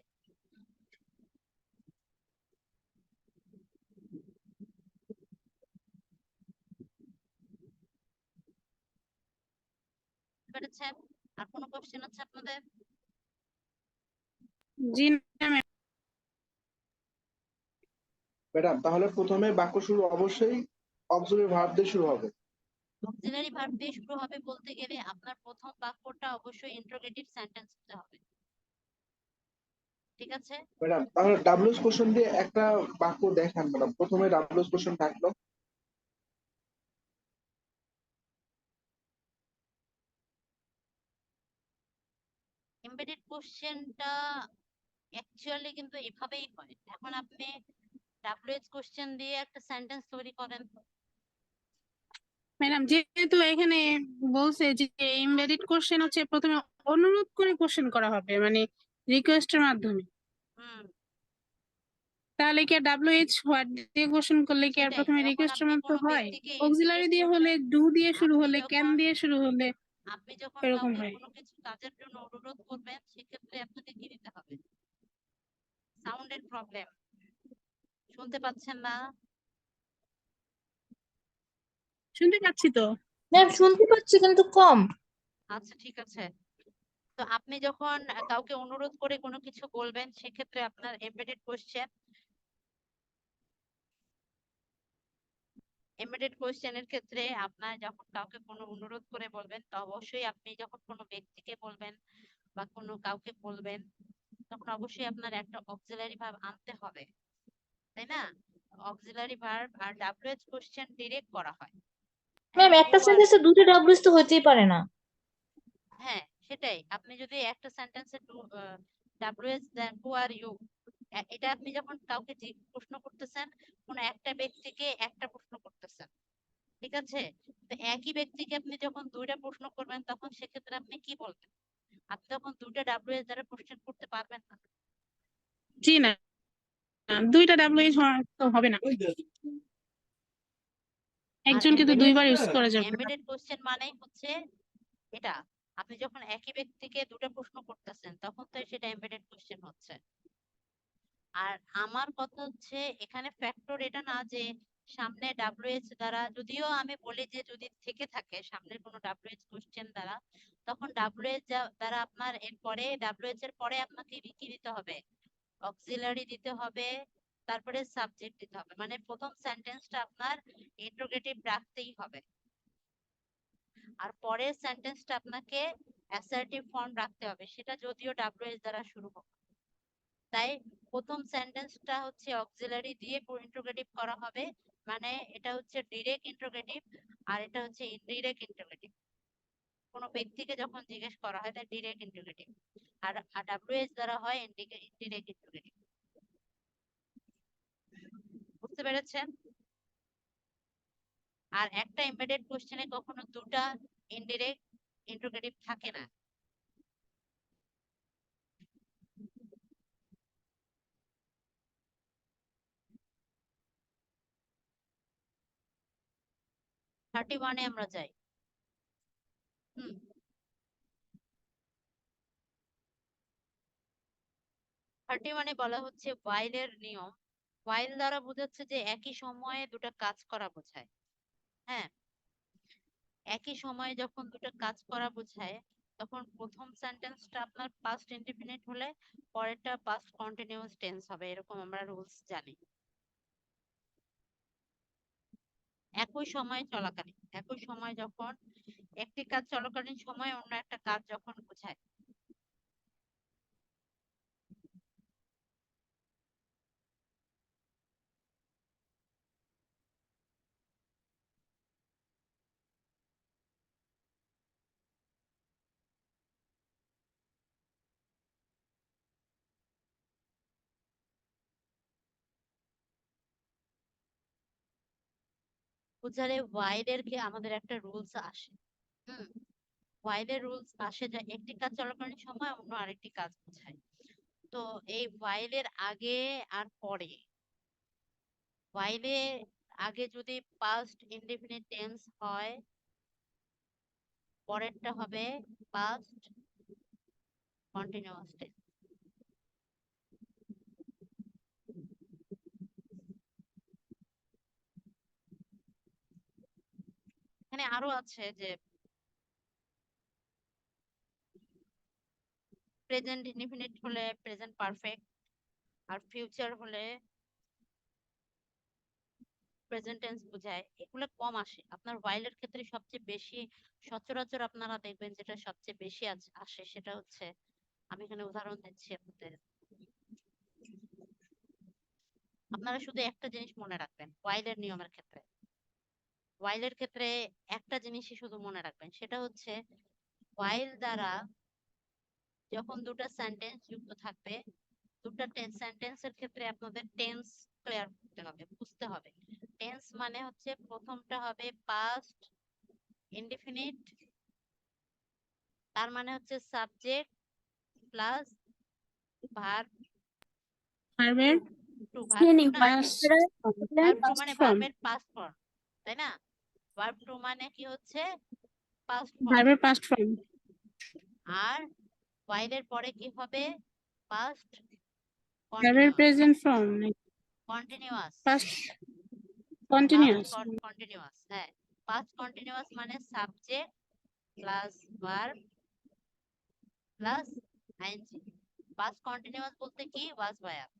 বুঝতে পেরেছেন? আর কোনো কোশ্চেন আছে আপনাদের? জি না ma'am। ম্যাডাম তাহলে প্রথমে বাক্য শুরু অবশ্যই অক্সিলারি ভার্ব দিয়ে শুরু হবে। অক্সিলারি ভার্ব দিয়ে শুরু হবে বলতে গেলে আপনার প্রথম বাক্যটা অবশ্যই ইন্টারোগেটিভ সেন্টেন্স হতে হবে। ঠিক আছে? ম্যাডাম তাহলে ডাব্লিউএস কোশ্চেন দিয়ে একটা বাক্য দেখান ম্যাডাম, প্রথমে ডাব্লিউএস কোশ্চেন থাকলো। এমবেডেড কোশ্চেনটা অ্যাকচুয়ালি কিন্তু এভাবেই হয়। এখন আপনি ডাব্লিউএইচ কোশ্চেন দিয়ে একটা সেন্টেন্স তৈরি করেন। ম্যাডাম যেহেতু এখানে বলছে যে এমবেডেড কোশ্চেন হচ্ছে প্রথমে অনুরোধ করে কোশ্চেন করা হবে, মানে রিকোয়েস্টের মাধ্যমে, হুম, তাহলে কি আর ডাব্লিউএইচ হোয়াট দিয়ে কোশ্চেন করলে কি আর সেটাই। প্রথমে যখন রিকোয়েস্টের আপনি মতো কোনো হয়? ব্যক্তিকে অক্সিলারি ইন্ডিকেট দিয়ে হলে, করবেন, ডু দিয়ে শুরু আপনি হলে, ক্যান যখন দিয়ে শুরু হলে আপনি যখন এরকম কাউকে হয়। কোনো কিছু কাজের জন্য অনুরোধ করবেন, সেক্ষেত্রে আপনাকে কি দিতে হবে? সাউন্ডের প্রবলেম, শুনতে পাচ্ছেন না? শুনতে পাচ্ছি তো। ম্যাম শুনতে পাচ্ছি কিন্তু কম। আচ্ছা ঠিক আছে। তো আপনি যখন কাউকে অনুরোধ করে কোনো কিছু বলবেন, সেক্ষেত্রে আপনার এমবেডেড কোশ্চেনের ক্ষেত্রে আপনার যখন কাউকে কোনো অনুরোধ করে বলবেন, তো অবশ্যই আপনি যখন কোনো ব্যক্তিকে বলবেন বা কোনো কাউকে বলবেন, তখন অবশ্যই আপনার একটা অক্সিলারি ভার্ব আনতে হবে, তাই না? অক্সিলারি ভার্ব আর ডাব্লিউএইচ কোশ্চেন ডিরেক্ট করা হয়। ম্যাম হ্যাঁ, একটা who are সেন্টেন্সে you? দুটো ডাব্লিউএস তো হইতেই পারে না। হ্যাঁ সেটাই, আপনি যদি একটা সেন্টেন্সে WH then who are you, এটা আপনি যখন কাউকে প্রশ্ন করতেছেন, কোন একটা ব্যক্তিকে একটা প্রশ্ন করতেছেন, ঠিক আছে? তো একই ব্যক্তিকে আপনি যখন দুইটা প্রশ্ন করবেন তখন সেক্ষেত্রে আপনি কি বলবেন? আপনি তখন দুইটা WH দ্বারা কোশ্চেন করতে পারবেন না। জি না, দুইটা WH তো হবে না, আর একজনকে তো দুইবার ইউজ করা যাবে না। এমবেডেড কোশ্চেন মানেই হচ্ছে এটা, আপনি যখন একই ব্যক্তিকে দুটো প্রশ্ন করতেছেন তখন তো সেটা এমবেডেড কোশ্চেন হচ্ছে। আর আমার কথা হচ্ছে এখানে ফ্যাক্টর এটা না যে সামনে WH দ্বারা, যদিও আমি বলি যে যদি থেকে থাকে সামনের কোনো WH কোশ্চেন দ্বারা, তখন WH দ্বারা আপনার এরপরে WH এর পরে আপনাকে কি দিতে হবে? অক্সিলারি দিতে হবে, তারপরে সাবজেক্ট দিতে হবে, মানে প্রথম সেন্টেন্সটা আপনার ইন্টারোগেটিভ রাখতেই হবে, আর পরের সেন্টেন্সটা আপনাকে অ্যাসার্টিভ ফর্ম রাখতে হবে, সেটা যদিও WH দ্বারা শুরু হোক। তাই প্রথম সেন্টেন্সটা হচ্ছে অক্সিলারি দিয়ে ইন্টারোগেটিভ করা হবে, মানে এটা হচ্ছে ডিরেক্ট ইন্টারোগেটিভ, আর এটা হচ্ছে ইনডিরেক্ট ইন্টারোগেটিভ। কোনো ব্যক্তিকে যখন জিজ্ঞেস করা হয় তাই ডিরেক্ট ইন্টারোগেটিভ, আর WH দ্বারা হয় ইনডিরেক্ট ইন্টারোগেটিভ। বুঝতে পেরেছেন? আর একটা এমবেডেড কোশ্চেনে কখনো দুটা ইনডিরেক্ট ইন্টারোগেটিভ থাকে না। থার্টি ওয়ানে আমরা যাই। হুম, 31-এ বলা হচ্ছে while-এর নিয়ম। while দ্বারা বোঝাচ্ছে যে একই সময়ে দুটো কাজ করা বোঝায়। হ্যাঁ, একই সময়ে যখন দুটো কাজ করা বোঝায় তখন প্রথম সেন্টেন্সটা আপনার পাস্ট ইনডিফিনিট হলে পরেরটা পাস্ট কন্টিনিউয়াস টেন্স হবে, এরকম আমরা রুলস জানি। একই সময় চলাকালীন, একই সময় যখন একটি কাজ চলাকালীন সময় অন্য একটা কাজ যখন বোঝায়। বুঝালে while-এর আমাদের একটা রুলস আসে। হুম, while-এর রুলস আসে যে একটি কাজ চলাকালীন সময় অন্য আরেকটি কাজ বোঝায়। তো এই while-এর আগে আর পরে, while-এ আগে যদি পাস্ট ইনডিফিনিট টেন্স হয়, পরেরটা হবে পাস্ট কন্টিনিউয়াস টেন্স। এখানে আরো আছে যে প্রেজেন্ট ইনডিফিনিট হলে প্রেজেন্ট পারফেক্ট, আর ফিউচার হলে প্রেজেন্ট টেন্স বোঝায়। এগুলো কম আসে আপনার while এর ক্ষেত্রে। সবচেয়ে বেশি সচরাচর আপনারা দেখবেন যেটা সবচেয়ে বেশি আসে সেটা হচ্ছে, আমি এখানে উদাহরণ দিচ্ছি আপনাদের। আপনারা শুধু একটা জিনিস মনে রাখবেন while এর নিয়মের ক্ষেত্রে, while এর ক্ষেত্রে একটা জিনিসই শুধু মনে রাখবেন, সেটা হচ্ছে while দ্বারা যখন দুটো সেন্টেন্স যুক্ত থাকবে, দুটো সেন্টেন্সের ক্ষেত্রে আপনাদের টেন্স ক্লিয়ার করতে হবে, বুঝতে হবে। টেন্স মানে হচ্ছে প্রথমটা হবে পাস্ট ইনডিফিনিট, তার মানে হচ্ছে সাবজেক্ট প্লাস ভার্ব ভার্বের টু। ভার্ব টু না, ভার্ব টু মানে ফর্ম, ভার্বের পাস্ট ফর্ম, তাই না? ভার্ব টু মানে কি হচ্ছে পাস্ট ফর্ম। ভার্বের পাস্ট ফর্ম, আর while এর পরে কি হবে? পাস্ট ভার্বের continuous. Present form, continuous, past past continuous. Continuous. হ্যাঁ, পাস্ট কন্টিনিউয়াস মানে subject plus verb plus ING. Past continuous বলতে কি ওয়াজ ভার্ব,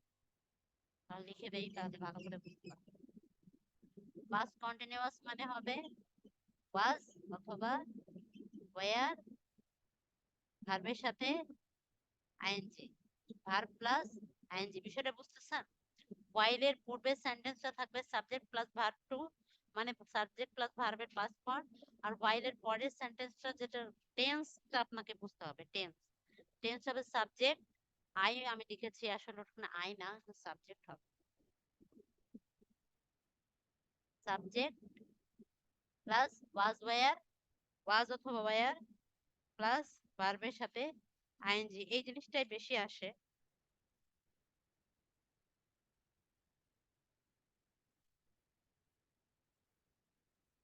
তাহলে লিখে দেই তাহলে ভালো করে বুঝতে পারবে। পাস্ট কন্টিনিউয়াস মানে হবে ওয়াজ অথবা ওয়্যার, ভার্বের সাথে আইএনজি, ভার্ব প্লাস আইএনজি। বিষয়টা বুঝতেছেন? while এর পূর্বের সেন্টেন্সটা থাকবে সাবজেক্ট প্লাস ভার্ব টু, মানে সাবজেক্ট প্লাস ভার্বের পাস্ট ফর্ম। আর while এর পরের সেন্টেন্সটা যেটা টেন্সটা আপনাকে বুঝতে হবে, টেন্স হবে সাবজেক্ট আমি লিখেছি আসলে ওখানে আই না, সাবজেক্ট হবে। সাবজেক্ট প্লাস ওয়াজ অথবা ওয়ার প্লাস ভার্বের সাথে আইএনজি, এই জিনিসটাই বেশি আসে।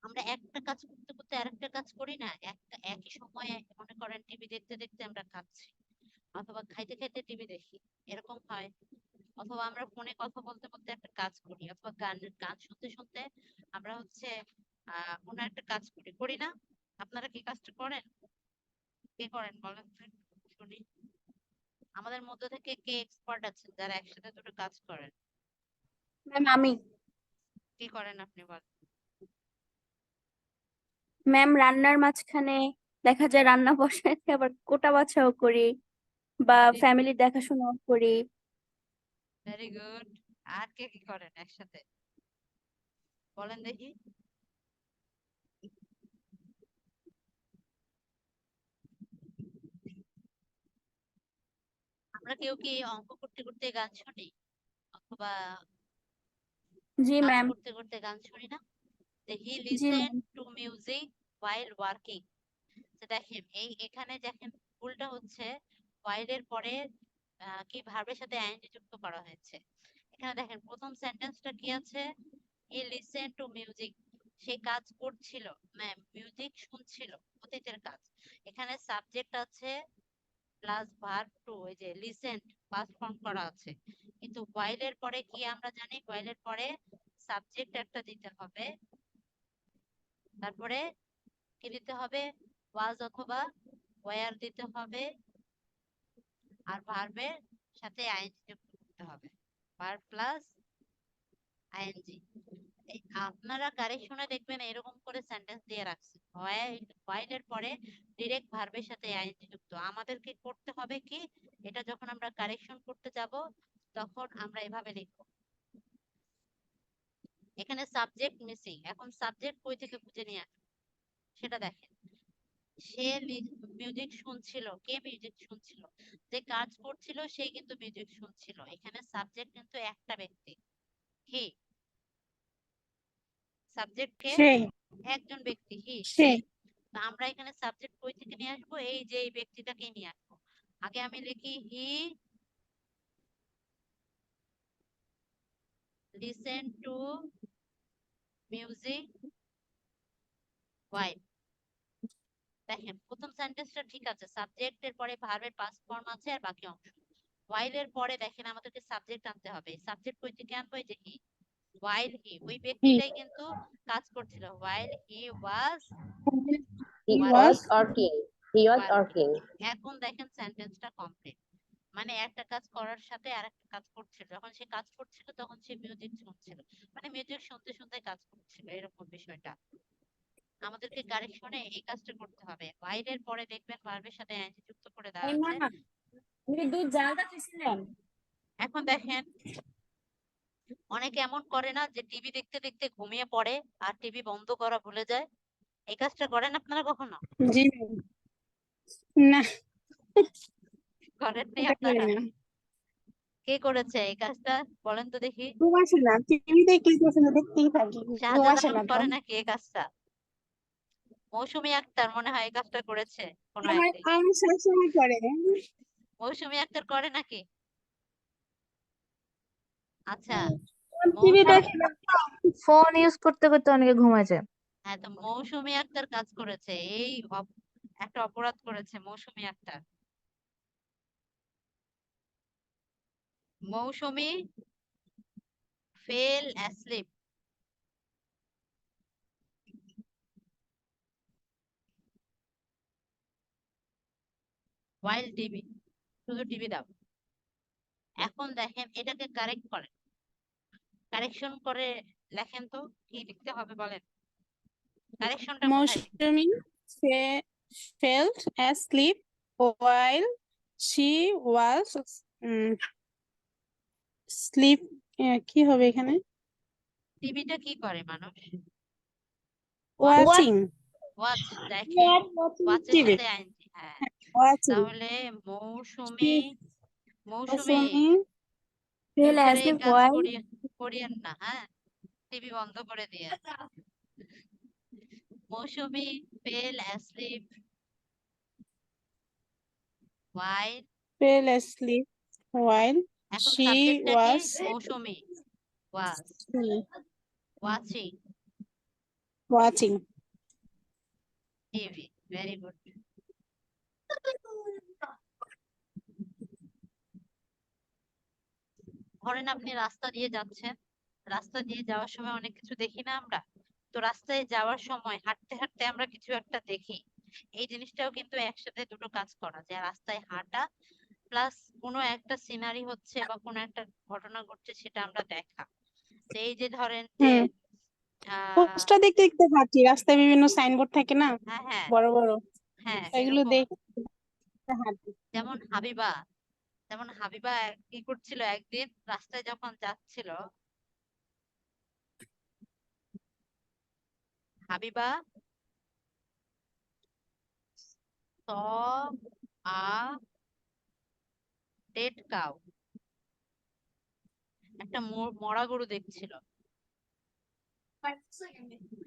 আমরা একটা কাজ করতে করতে আরেকটা কাজ করি না, একই সময়ে মনে করেন টিভি দেখতে দেখতে আমরা খাচ্ছি, অথবা খাইতে খাইতে টিভি দেখি, এরকম হয়। অথবা আমরা ফোনে কথা বলতে বলতে একটা কাজ করি, অথবা গান শুনতে শুনতে আমরা হচ্ছে কোনো একটা কাজ করি না? আপনারা কি কাজটা করেন? কে করেন বলেন তো একটু শুনি। আমাদের মধ্যে থেকে কে এক্সপার্ট আছেন যারা একসাথে দুটো কাজ করেন? ম্যাম আমি। কি করেন আপনি বলেন? ম্যাম রান্নার মাঝখানে দেখা যায় রান্না বসাতে আবার কোটা বাছাও করি বা ফ্যামিলির দেখাশোনাও করি। Very good. আর কে কি করেন একসাথে বলেন দেখি? আমরা কেউ কি অঙ্ক করতে করতে গান শুনি, অথবা জি কাজ ম্যাম। করতে করতে গান শুনি না? হি জি listen ma'am. To music while working. দেখেন এখানে দেখেন ভুলটা হচ্ছে while এর পরে কি ভার্বের সাথে আইএনজি যুক্ত করা হয়েছে। এখানে দেখেন প্রথম সেন্টেন্সটা কি আছে, হি লিসেন টু মিউজিক, সে কাজ করছিল, মিউজিক শুনছিল, অতীতের কাজ। এখানে সাবজেক্ট আছে প্লাস ভার্ব টু, এই যে লিসেন্ট পাস্ট ফর্ম করা আছে। কিন্তু while এর পরে কি আমরা জানি, while এর পরে সাবজেক্ট একটা দিতে হবে, তারপরে কি দিতে হবে, ওয়াজ অথবা ওয়্যার দিতে হবে, আর ভার্বের সাথে আইএনজি যুক্ত করতে হবে, ভার্ব প্লাস আইএনজি। আপনারা কারেকশনে দেখবেন এরকম করে সেন্টেন্স দিয়ে রাখছে, while এর পরে ডিরেক্ট ভার্বের সাথে আইএনজি যুক্ত। আমাদেরকে করতে হবে কি, এটা যখন আমরা কারেকশন করতে যাব তখন আমরা এভাবে লিখবো। এখানে সাবজেক্ট মিসিং, এখন সাবজেক্ট কই থেকে খুঁজে নিয়ে আসবো সেটা দেখেন। সে মিউজিক শুনছিল, কে মিউজিক শুনছিল? যে কাজ করছিল সে কিন্তু মিউজিক শুনছিল। এখানে সাবজেক্ট কিন্তু একটা ব্যক্তি, হি। সাবজেক্ট কে? সে একজন ব্যক্তি, হি, সে সে। তো আমরা এখানে সাবজেক্ট কই থেকে নিয়ে আসবো, এই যে এই ব্যক্তিটাকে নিয়ে আসবো। আগে আমি লিখি হি লিসেন টু মিউজিক while। দেখেন প্রথম সেন্টেন্সটা ঠিক আছে, সাবজেক্টের পরে ভার্বের পাস্ট ফর্ম আছে আর বাকি অংশ। while এর পরে দেখেন আমাদেরকে সাবজেক্ট আনতে হবে। সাবজেক্ট কই থেকে আনবো, এই যে হি। while he, ওই ব্যক্তিটাই কিন্তু কাজ করছিল, while he was He was was working. He was working. এখন দেখেন সেন্টেন্সটা কমপ্লিট, মানে একটা কাজ করার সাথে আরেকটা কাজ করছিল, যখন সে কাজ করছিল তখন সে মিউজিক শুনছিল, মানে মিউজিক শুনতে শুনতে কাজ করছিল, এরকম বিষয়টা। আমাদেরকে কারেকশনে এই কাজটা করতে হবে। while এর পরে দেখবেন ভার্বের সাথে আইএনজি যুক্ত করে দেওয়া আছে। দুধ জালটা খেয়েছিলেন? এখন দেখেন অনেকে এমন করে না যে টিভি দেখতে দেখতে ঘুমিয়ে পড়ে আর টিভি বন্ধ করা ভুলে যায়? এই কাজটা করেন আপনারা কখনো? জি না, করেননি এটা করি আপনারা? না। কে করেছে এই কাজটা বলেন তো দেখি? ঘুম আসে না, টিভিতে ক্লিক করলে দেখতেই থাকি, ঘুম আসে শাহজাহান না তো। করে নাকি এই কাজটা? মৌসুমী আক্তার মনে হয় এই কাজটা করেছে কোনো আমার একদিন। আমার সবসময় করে। মৌসুমী আক্তার করে নাকি? আচ্ছা, টিভি মৌসুমী, দেখে না তো। ফোন ইউজ করতে করতে অনেকে ঘুমায় যায়। হ্যাঁ তো মৌসুমী আক্তার কাজ করেছে, এই একটা অপরাধ করেছে মৌসুমী আক্তার। মৌসুমী ফেল অ্যাসলিপ while টিভি, শুধু টিভি দাও। এখন দেখেন এটাকে কারেক্ট করেন, কারেকশন করে লেখেন তো কি লিখতে হবে বলেন, কারেকশনটা কোথায় লিখতে হবে? মৌসুমী fell asleep while she was sleep, কি হবে এখানে, টিভিটা কি করে মানুষ? watching ওয়াচ, দেখেন ওয়াচের টিভি, সাথে আইএনজি, হ্যাঁ। watching তাহলে মৌসুমী মৌসুমী মৌসুমী ফেল ফিউচারে এই অ্যাসলিভ কাজ হোয়াইল করিয়েন না, হ্যাঁ, টিভি বন্ধ করে দিয়ে। Mousumi fell asleep while, fell asleep while এখন she সাবজেক্টটা কি? was Mousumi was watching watching TV. Very good. ধরেন আপনি রাস্তা দিয়ে যাচ্ছেন, রাস্তা দিয়ে যাওয়ার সময় অনেক কিছু দেখি না আমরা? তো রাস্তায় যাওয়ার সময় হাঁটতে হাঁটতে আমরা কিছু একটা দেখি। এই জিনিসটাও কিন্তু একসাথে দুটো কাজ করা, যে রাস্তায় হাঁটা প্লাস কোনো একটা সিনারি হচ্ছে বা কোনো একটা ঘটনা ঘটছে সেটা আমরা দেখা। তো এই যে ধরেন যে হুম আহ পোস্টার দেখতে দেখতে হাঁটি, রাস্তায় বিভিন্ন সাইনবোর্ড থাকে না হ্যাঁ হ্যাঁ বড় বড়, হ্যাঁ এগুলো এরকম। দেখতে হাঁটি। যেমন হাবিবা কি করছিল, একদিন রাস্তায় যখন যাচ্ছিল, Habiba saw a dead cow, একটা মরা গরু দেখছিল।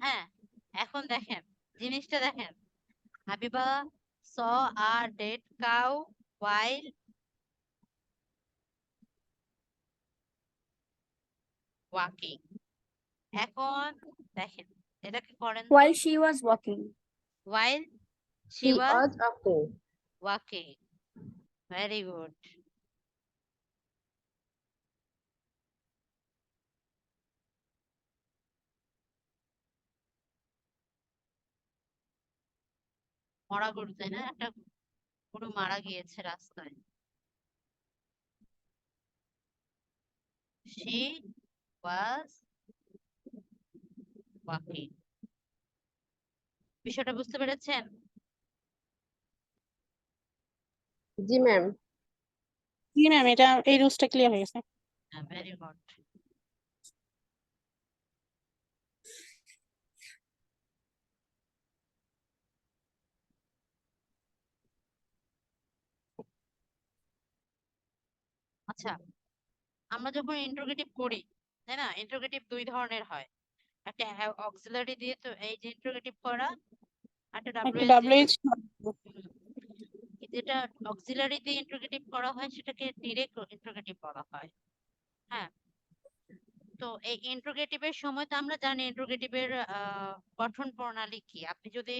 হ্যাঁ, এখন দেখেন জিনিসটা দেখেন, Habiba saw a dead cow while walking। এখন দেখেন এটাকে করেন তো, while she was walking while she She was was walking. walking। Very good. মরা গরু, তাই না? একটা গরু মারা গিয়েছে রাস্তায়। She was walking। বিষয়টা বুঝতে পেরেছেন? জি ম্যাম। জি ম্যাম, এটা এই রুলসটা ক্লিয়ার হয়ে গেছে। Very good. আচ্ছা, আমরা যখন ইন্টারোগেটিভ করি, তাই না, ইন্টারোগেটিভ দুই ধরনের হয়, একটা অক্সিলারি দিয়ে, তো এই যে ইন্টারোগেটিভ করা, একটা একটা ডাব্লিউএস দিয়ে। ডাব্লিউএইচ যেটা অক্সিলারি দিয়ে ইন্টারোগেটিভ করা হয় সেটাকে ডিরেক্ট ইন্টারোগেটিভ বলা হয়। হ্যাঁ, তো এই ইন্টারোগেটিভের সময় তো আমরা জানি ইন্টারোগেটিভের গঠন প্রণালী কি। আপনি যদি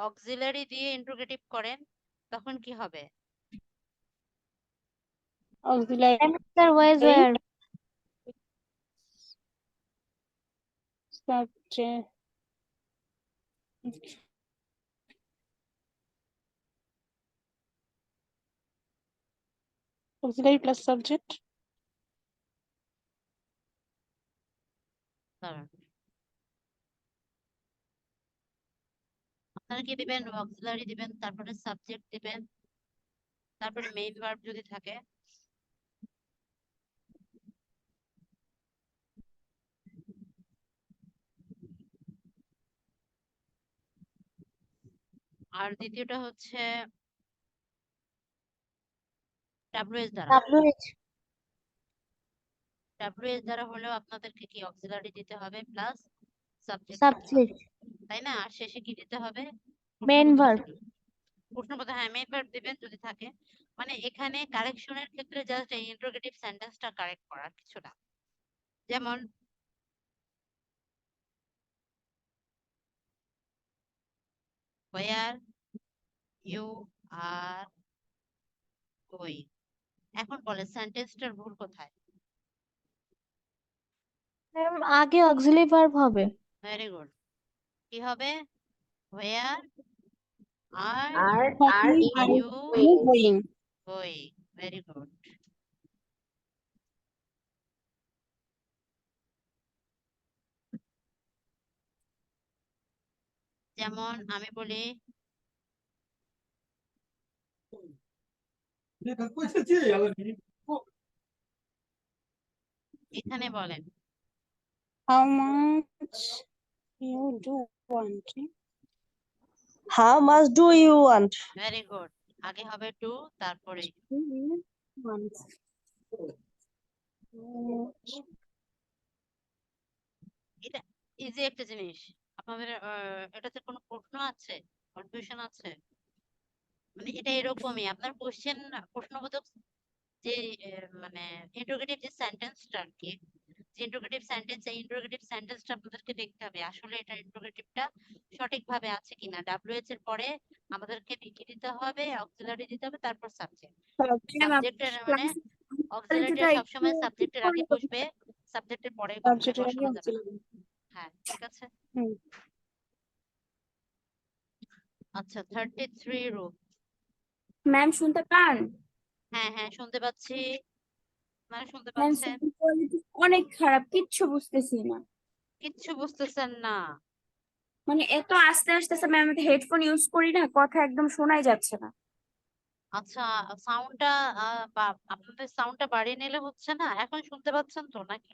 অক্সিলারি দিয়ে ইন্টারোগেটিভ করেন তখন কি হবে? Auxiliary Answer was where? Subject auxiliary plus subject. দাঁড়ান, আপনারা কি দিবেন? অক্সিলারি দিবেন, তারপরে সাবজেক্ট দিবেন, তারপরে মেইন ভার্ব যদি থাকে। আর দ্বিতীয়টা হচ্ছে ডাব্লিউএস দ্বারা। WH ডাব্লিউএস দ্বারা হলেও আপনাদেরকে কি অক্সিলারি দিতে হবে প্লাস সাবজেক্ট, subject তাই না? আর শেষে কি দিতে হবে? main প্রশ্নবোধক verb চিহ্ন। প্রশ্নবোধক, হ্যাঁ, মেইন ভার্ব দিবেন যদি থাকে। মানে এখানে কারেকশনের ক্ষেত্রে জাস্ট এই ইন্টারোগেটিভ সেন্টেন্সটা কারেক্ট করার কিছু না। যেমন where you are going। এখন বলে সেন্টেন্সটার ভুল কোথায়? আগে auxiliary verb হবে। Very good. কি হবে? where are Are you you going going? Very good. যেমন আমি বলি এখানে বলেন how much you do want. How much do you want? Very good. আগে হবে টু, তারপরে এটা ইজি একটা জিনিস। আপনাদের এটাতে কোনো প্রশ্ন আছে, কনফিউশন আছে? মানে এটা এরকমই আপনার প্রশ্নবোধক যে মানে ইন্টারোগেটিভ যে সেন্টেন্সটা আর কি, যে ইন্টারোগেটিভ সেন্টেন্স, এই ইন্টারোগেটিভ সেন্টেন্সটা আপনাদেরকে দেখতে হবে আসলে এটা ইন্টারোগেটিভটা সঠিকভাবে আছে কিনা। ডাব্লিউএইচ এর পরে আমাদেরকে কি দিতে হবে, অক্সিলারি দিতে হবে, তারপর সাবজেক্ট। সাবজেক্টের মানে অক্সিলারিটা সবসময় সাবজেক্টের আগে বসবে, সাবজেক্টের পরে কখনো বসানো যাবে না। হ্যাঁ, ঠিক আছে। আচ্ছা, 33 রুল। ম্যাম শুনতে পান? হ্যাঁ হ্যাঁ, শুনতে পাচ্ছি। মানে শুনতে ম্যাম পাচ্ছেন? কোয়ালিটি অনেক খারাপ, কিচ্ছু বুঝতেছি না। কিচ্ছু বুঝতেছেন না? মানে এত আস্তে আসতেছে ম্যাম, আমি হেডফোন ইউজ করি না, কথা একদম শোনাই যাচ্ছে না। আচ্ছা, সাউন্ডটা আপনাদের সাউন্ডটা বাড়িয়ে নিলে হচ্ছে না? এখন শুনতে পাচ্ছেন তো নাকি?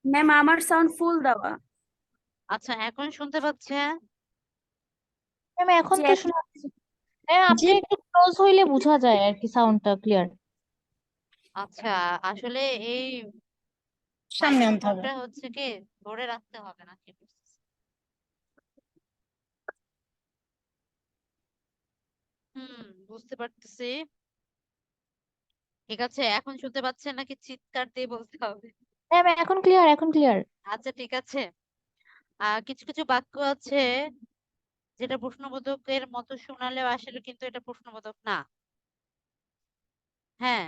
ম্যাম আমার সাউন্ড ফুল দেওয়া। আচ্ছা, এখন শুনতে পাচ্ছেন? ম্যাম এখন যে তো শোনা যাচ্ছে। ম্যাম আপনি একটু ক্লোজ হইলে বোঝা যায় আর কি সাউন্ডটা ক্লিয়ার। আচ্ছা, আসলে এই সামনে আনতে হবে। মাইক্রোফোনটা হচ্ছে কি ধরে রাখতে হবে নাকি? বুঝতে পারতেছি। ঠিক আছে, এখন শুনতে পাচ্ছেন নাকি চিৎকার দিয়ে বলতে হবে? ম্যাম এখন ক্লিয়ার, এখন ক্লিয়ার। আচ্ছা, ঠিক আছে। কিছু কিছু বাক্য আছে যেটা প্রশ্নবোধকের মতো শোনালেও আসলে কিন্তু এটা প্রশ্নবোধক না। হ্যাঁ,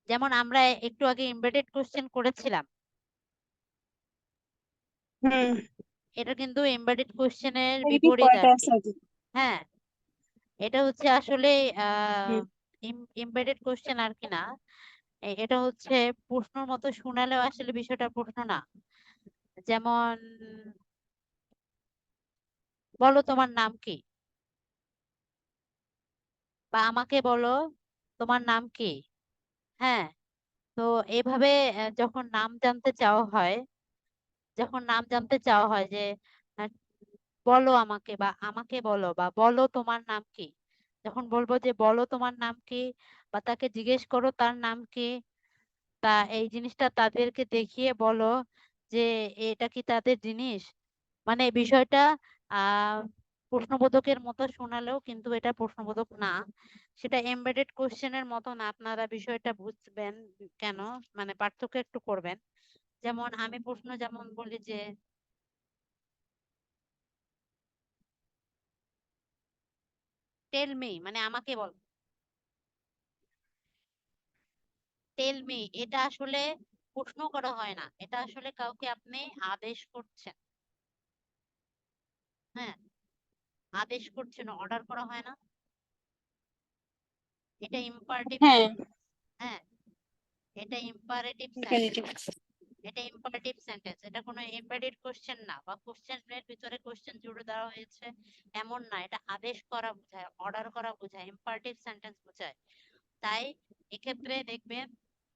যেমন আমরা একটু আগে এমবেডেড কোশ্চেন করেছিলাম, হুম, এটা কিন্তু এমবেডেড কোশ্চেনের নেগেটিভ বিপরীত পয়েন্ট আর আছে কি। আর কি। হ্যাঁ, এটা হচ্ছে আসলে হুম, এমবেডেড কোশ্চেন আর কি না। এটা হচ্ছে প্রশ্নর মতো শোনালেও আসলে বিষয়টা প্রশ্ন না। যেমন বলো তোমার নাম কি, বা আমাকে বলো তোমার নাম কি। হ্যাঁ, তো এইভাবে যখন নাম জানতে চাওয়া হয়, যে আহ, বলো আমাকে, বা আমাকে বলো, বা বলো তোমার নাম কি, যখন বলবো যে বলো তোমার নাম কি, বা তাকে জিজ্ঞেস করো তার নাম কি, তা এই জিনিসটা তাদেরকে দেখিয়ে বলো যে এটা কি তাদের জিনিস। মানে বিষয়টা আহ প্রশ্নবোধকের মতো শোনালেও কিন্তু এটা প্রশ্নবোধক না। সেটা এমবেডেড কোশ্চেনের মতো না, আপনারা বিষয়টা বুঝবেন কেন, মানে পার্থক্য একটু করবেন। যেমন আমি প্রশ্ন যেমন বলি যে টেল মি, মানে আমাকে বল। টেল মি, এটা আসলে প্রশ্ন করা হয় না, এটা আসলে কাউকে আপনি আদেশ করছেন। হ্যাঁ, আদেশ করছেন, অর্ডার করা হয় না। এটা ইম্পারেটিভ হ্যাঁ, সেন্টেন্স। হ্যাঁ, এটা ইম্পারেটিভ ইম্পেরেটিভ। সেন্টেন্স। এটা ইম্পারেটিভ সেন্টেন্স, এটা কোনো এমবেডেড কোশ্চেন না, বা কোশ্চেনের ভিতরে কোশ্চেন জুড়ে দেওয়া হয়েছে এমন না। এটা আদেশ করা বোঝায়, অর্ডার করা বোঝায়, ইম্পারেটিভ সেন্টেন্স বোঝায়। তাই এক্ষেত্রে দেখবেন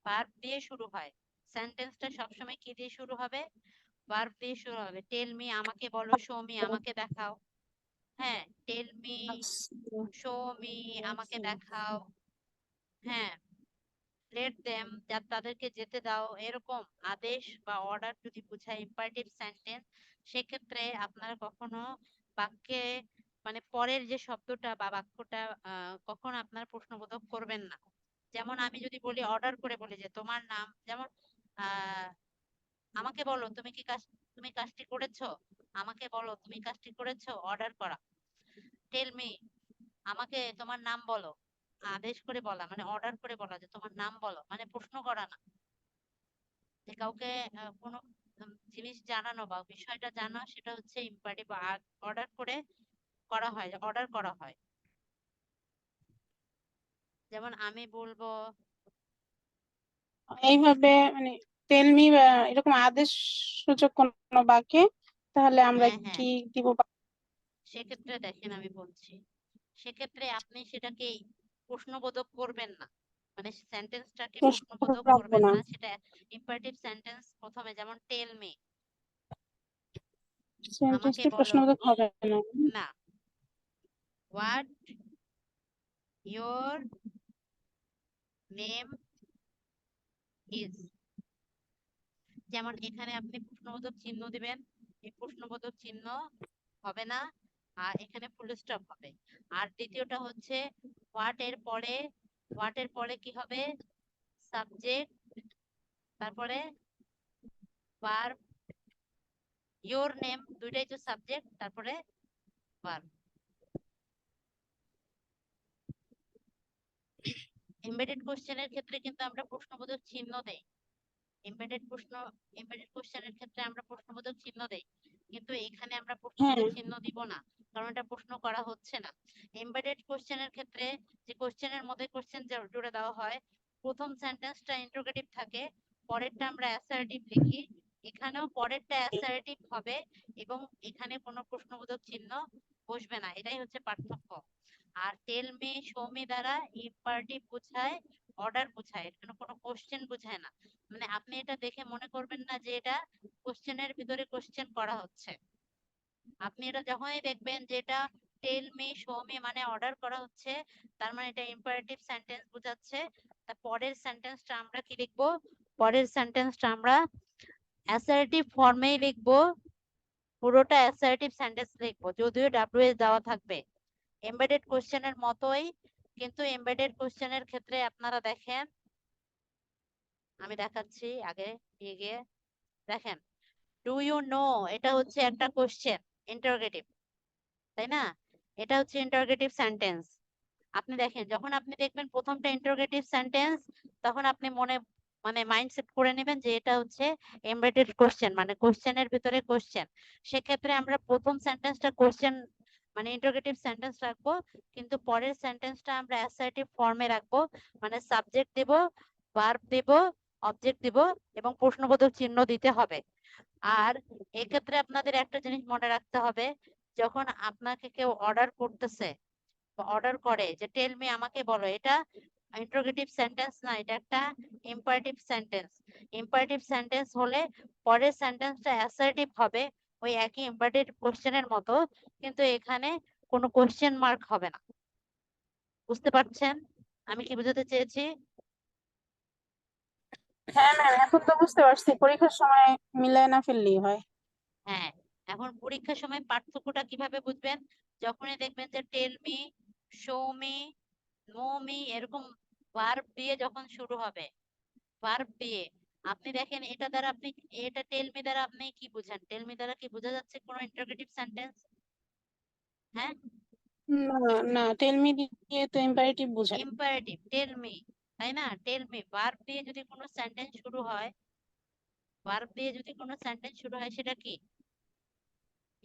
ভার্ব দিয়ে শুরু হয়। সেন্টেন্সটা সবসময় কি দিয়ে শুরু হবে? ভার্ব দিয়ে শুরু হবে। টেল মি, আমাকে বলো, শো মি, আমাকে দেখাও। হ্যাঁ, টেল মি, শো মি, আমাকে দেখাও। হ্যাঁ, লেট দেম, যা তাদেরকে যেতে দাও, এরকম আদেশ বা অর্ডার যদি বোঝায় ইম্পারেটিভ সেন্টেন্স, সেক্ষেত্রে আপনারা কখনো বাক্যে মানে পরের যে শব্দটা বা বাক্যটা কখনো আপনার প্রশ্নবোধক করবেন না। যেমন আমি যদি বলি, অর্ডার করে বলি যে তোমার নাম, যেমন আহ আমাকে বলো তুমি কাজটি করেছো, আমাকে বলো তুমি কাজটি করেছো, অর্ডার করা। টেল মি, আমাকে তোমার নাম বলো, আদেশ করে বলা, মানে অর্ডার করে বলা যে তোমার নাম বলো, মানে প্রশ্ন করা না। যে কাউকে কোনো জিনিস জানানো বা বিষয়টা জানা, সেটা হচ্ছে ইম্পারেটিভ, অর্ডার করে করা হয়, অর্ডার করা হয়। যেমন আমি বলবো, এইভাবে মানে টেল মি বা এরকম আদেশ সূচক কোন বাক্যে তাহলে আমরা হ্যাঁ হ্যাঁ, কি দিব? সেক্ষেত্রে দেখেন আমি বলছি, সেক্ষেত্রে আপনি সেটাকে প্রশ্নবোধক করবেন না, মানে সেন্টেন্সটাকে প্রশ্ন প্রশ্নবোধক রাখবো করবেন না। না। সেটা ইম্পারেটিভ সেন্টেন্স প্রথমে, যেমন টেল মি, আমাকে সেন্টেন্সটি বলো। প্রশ্নবোধক হবে না। না, হোয়াট your name is, যেমন এখানে আপনি প্রশ্নবোধক চিহ্ন দিবেন, এই প্রশ্নবোধক চিহ্ন হবে না, আর এখানে ফুল স্টপ হবে। আর দ্বিতীয়টা হচ্ছে হোয়াট এর পরে কি হবে, সাবজেক্ট, তারপরে ভার্ব, your name দুইটাই তো সাবজেক্ট, তারপরে ভার্ব। এমবেডেড কোশ্চেনের ক্ষেত্রে কিন্তু আমরা প্রশ্নবোধক চিহ্ন দেই, এমবেডেড কোশ্চেনের ক্ষেত্রে আমরা প্রশ্নবোধক চিহ্ন দেই, কিন্তু এখানে আমরা প্রশ্নবোধক চিহ্ন দিব না, কারণ এটা প্রশ্ন করা হচ্ছে না। এমবেডেড কোশ্চেনের ক্ষেত্রে যে কোশ্চেনের মধ্যে কোশ্চেন জুড়ে দেওয়া হয়, প্রথম সেন্টেন্সটা ইন্টারোগেটিভ থাকে, পরেরটা আমরা অ্যাসার্টিভ লিখি, এখানেও পরেরটা অ্যাসার্টিভ হবে এবং এখানে কোনো প্রশ্নবোধক চিহ্ন বসবে না, এটাই হচ্ছে পার্থক্য। আর টেল মি, শো মি দ্বারা ইম্পারেটিভ বোঝায়, অর্ডার বোঝায়, এখানে কোনো কোশ্চেন বোঝায় না। মানে আপনি এটা দেখে মনে করবেন না যে এটা কোশ্চেনের ভিতরে কোশ্চেন করা হচ্ছে। আপনি এটা যখনই দেখবেন যে এটা টেল মি, শো মি মানে অর্ডার করা হচ্ছে, তার মানে এটা ইম্পারেটিভ সেন্টেন্স বোঝাচ্ছে। তার পরের সেন্টেন্সটা আমরা কি লিখবো, পরের সেন্টেন্সটা আমরা অ্যাসার্টিভ ফর্মেই লিখবো, পুরোটা অ্যাসার্টিভ সেন্টেন্স লিখবো, যদিও ডাব্লিউএস দেওয়া থাকবে এমবেডেড কোশ্চেনের মতোই। কিন্তু এমবেডেড কোশ্চেনের ক্ষেত্রে আপনারা দেখেন, আমি দেখাচ্ছি আগে গিয়ে দেখেন, ডু ইউ নো এটা হচ্ছে একটা কোশ্চেন, ইন্টারোগেটিভ, তাই না? এটা হচ্ছে ইন্টারোগেটিভ সেন্টেন্স। আপনি দেখেন, যখন আপনি দেখবেন প্রথমটা ইন্টারোগেটিভ সেন্টেন্স, তখন আপনি মানে মাইন্ডসেট করে নেবেন যে এটা হচ্ছে এমবেডেড কোশ্চেন, মানে কোশ্চেনের ভিতরে কোশ্চেন। সেক্ষেত্রে আমরা প্রথম সেন্টেন্সটা কোশ্চেন মানে ইন্টারোগেটিভ সেন্টেন্স রাখবো, কিন্তু পরের সেন্টেন্সটা আমরা অ্যাসার্টিভ ফর্মে রাখবো, মানে সাবজেক্ট দেব, ভার্ব দেব, অবজেক্ট দেব এবং প্রশ্নবোধক চিহ্ন দিতে হবে। আর এক্ষেত্রে আপনাদের একটা জিনিস মনে রাখতে হবে, যখন আপনাকে কেউ অর্ডার করতেছে, অর্ডার করে যে টেল মি আমাকে বলো, এটা ইন্টারোগেটিভ সেন্টেন্স না, এটা একটা ইম্পারেটিভ সেন্টেন্স। ইম্পারেটিভ সেন্টেন্স হলে পরের সেন্টেন্সটা অ্যাসার্টিভ হবে, ওই একই ইম্পারেটিভ কোশ্চেনের মতো, কিন্তু এখানে কোনো কোশ্চেন মার্ক হবে না। বুঝতে পারছেন আমি কি বোঝাতে চেয়েছি? হ্যাঁ ম্যাম, এখন তো বুঝতে পারছি, পরীক্ষার সময় মিলায় না ফেললেই হয়। হ্যাঁ, এখন পরীক্ষার সময় পার্থক্যটা কিভাবে বুঝবেন, যখনই দেখবেন যে tell me, show me, know me এরকম ভার্ব দিয়ে যখন শুরু হবে, ভার্ব দিয়ে, আপনি দেখেন এটা দ্বারা আপনি, এটা টেল মি দ্বারা আপনি কি বুঝেন, টেল মি দ্বারা কি বোঝা যাচ্ছে কোনো ইন্টারোগেটিভ সেন্টেন্স? হ্যাঁ, না না, টেল মি দিয়ে তো ইম্পারেটিভ বোঝায়। ইম্পারেটিভ টেল মি, তাই না? টেল মি ভার্ব দিয়ে যদি কোনো সেন্টেন্স শুরু হয়, ভার্ব দিয়ে যদি কোনো সেন্টেন্স শুরু হয়, সেটা কি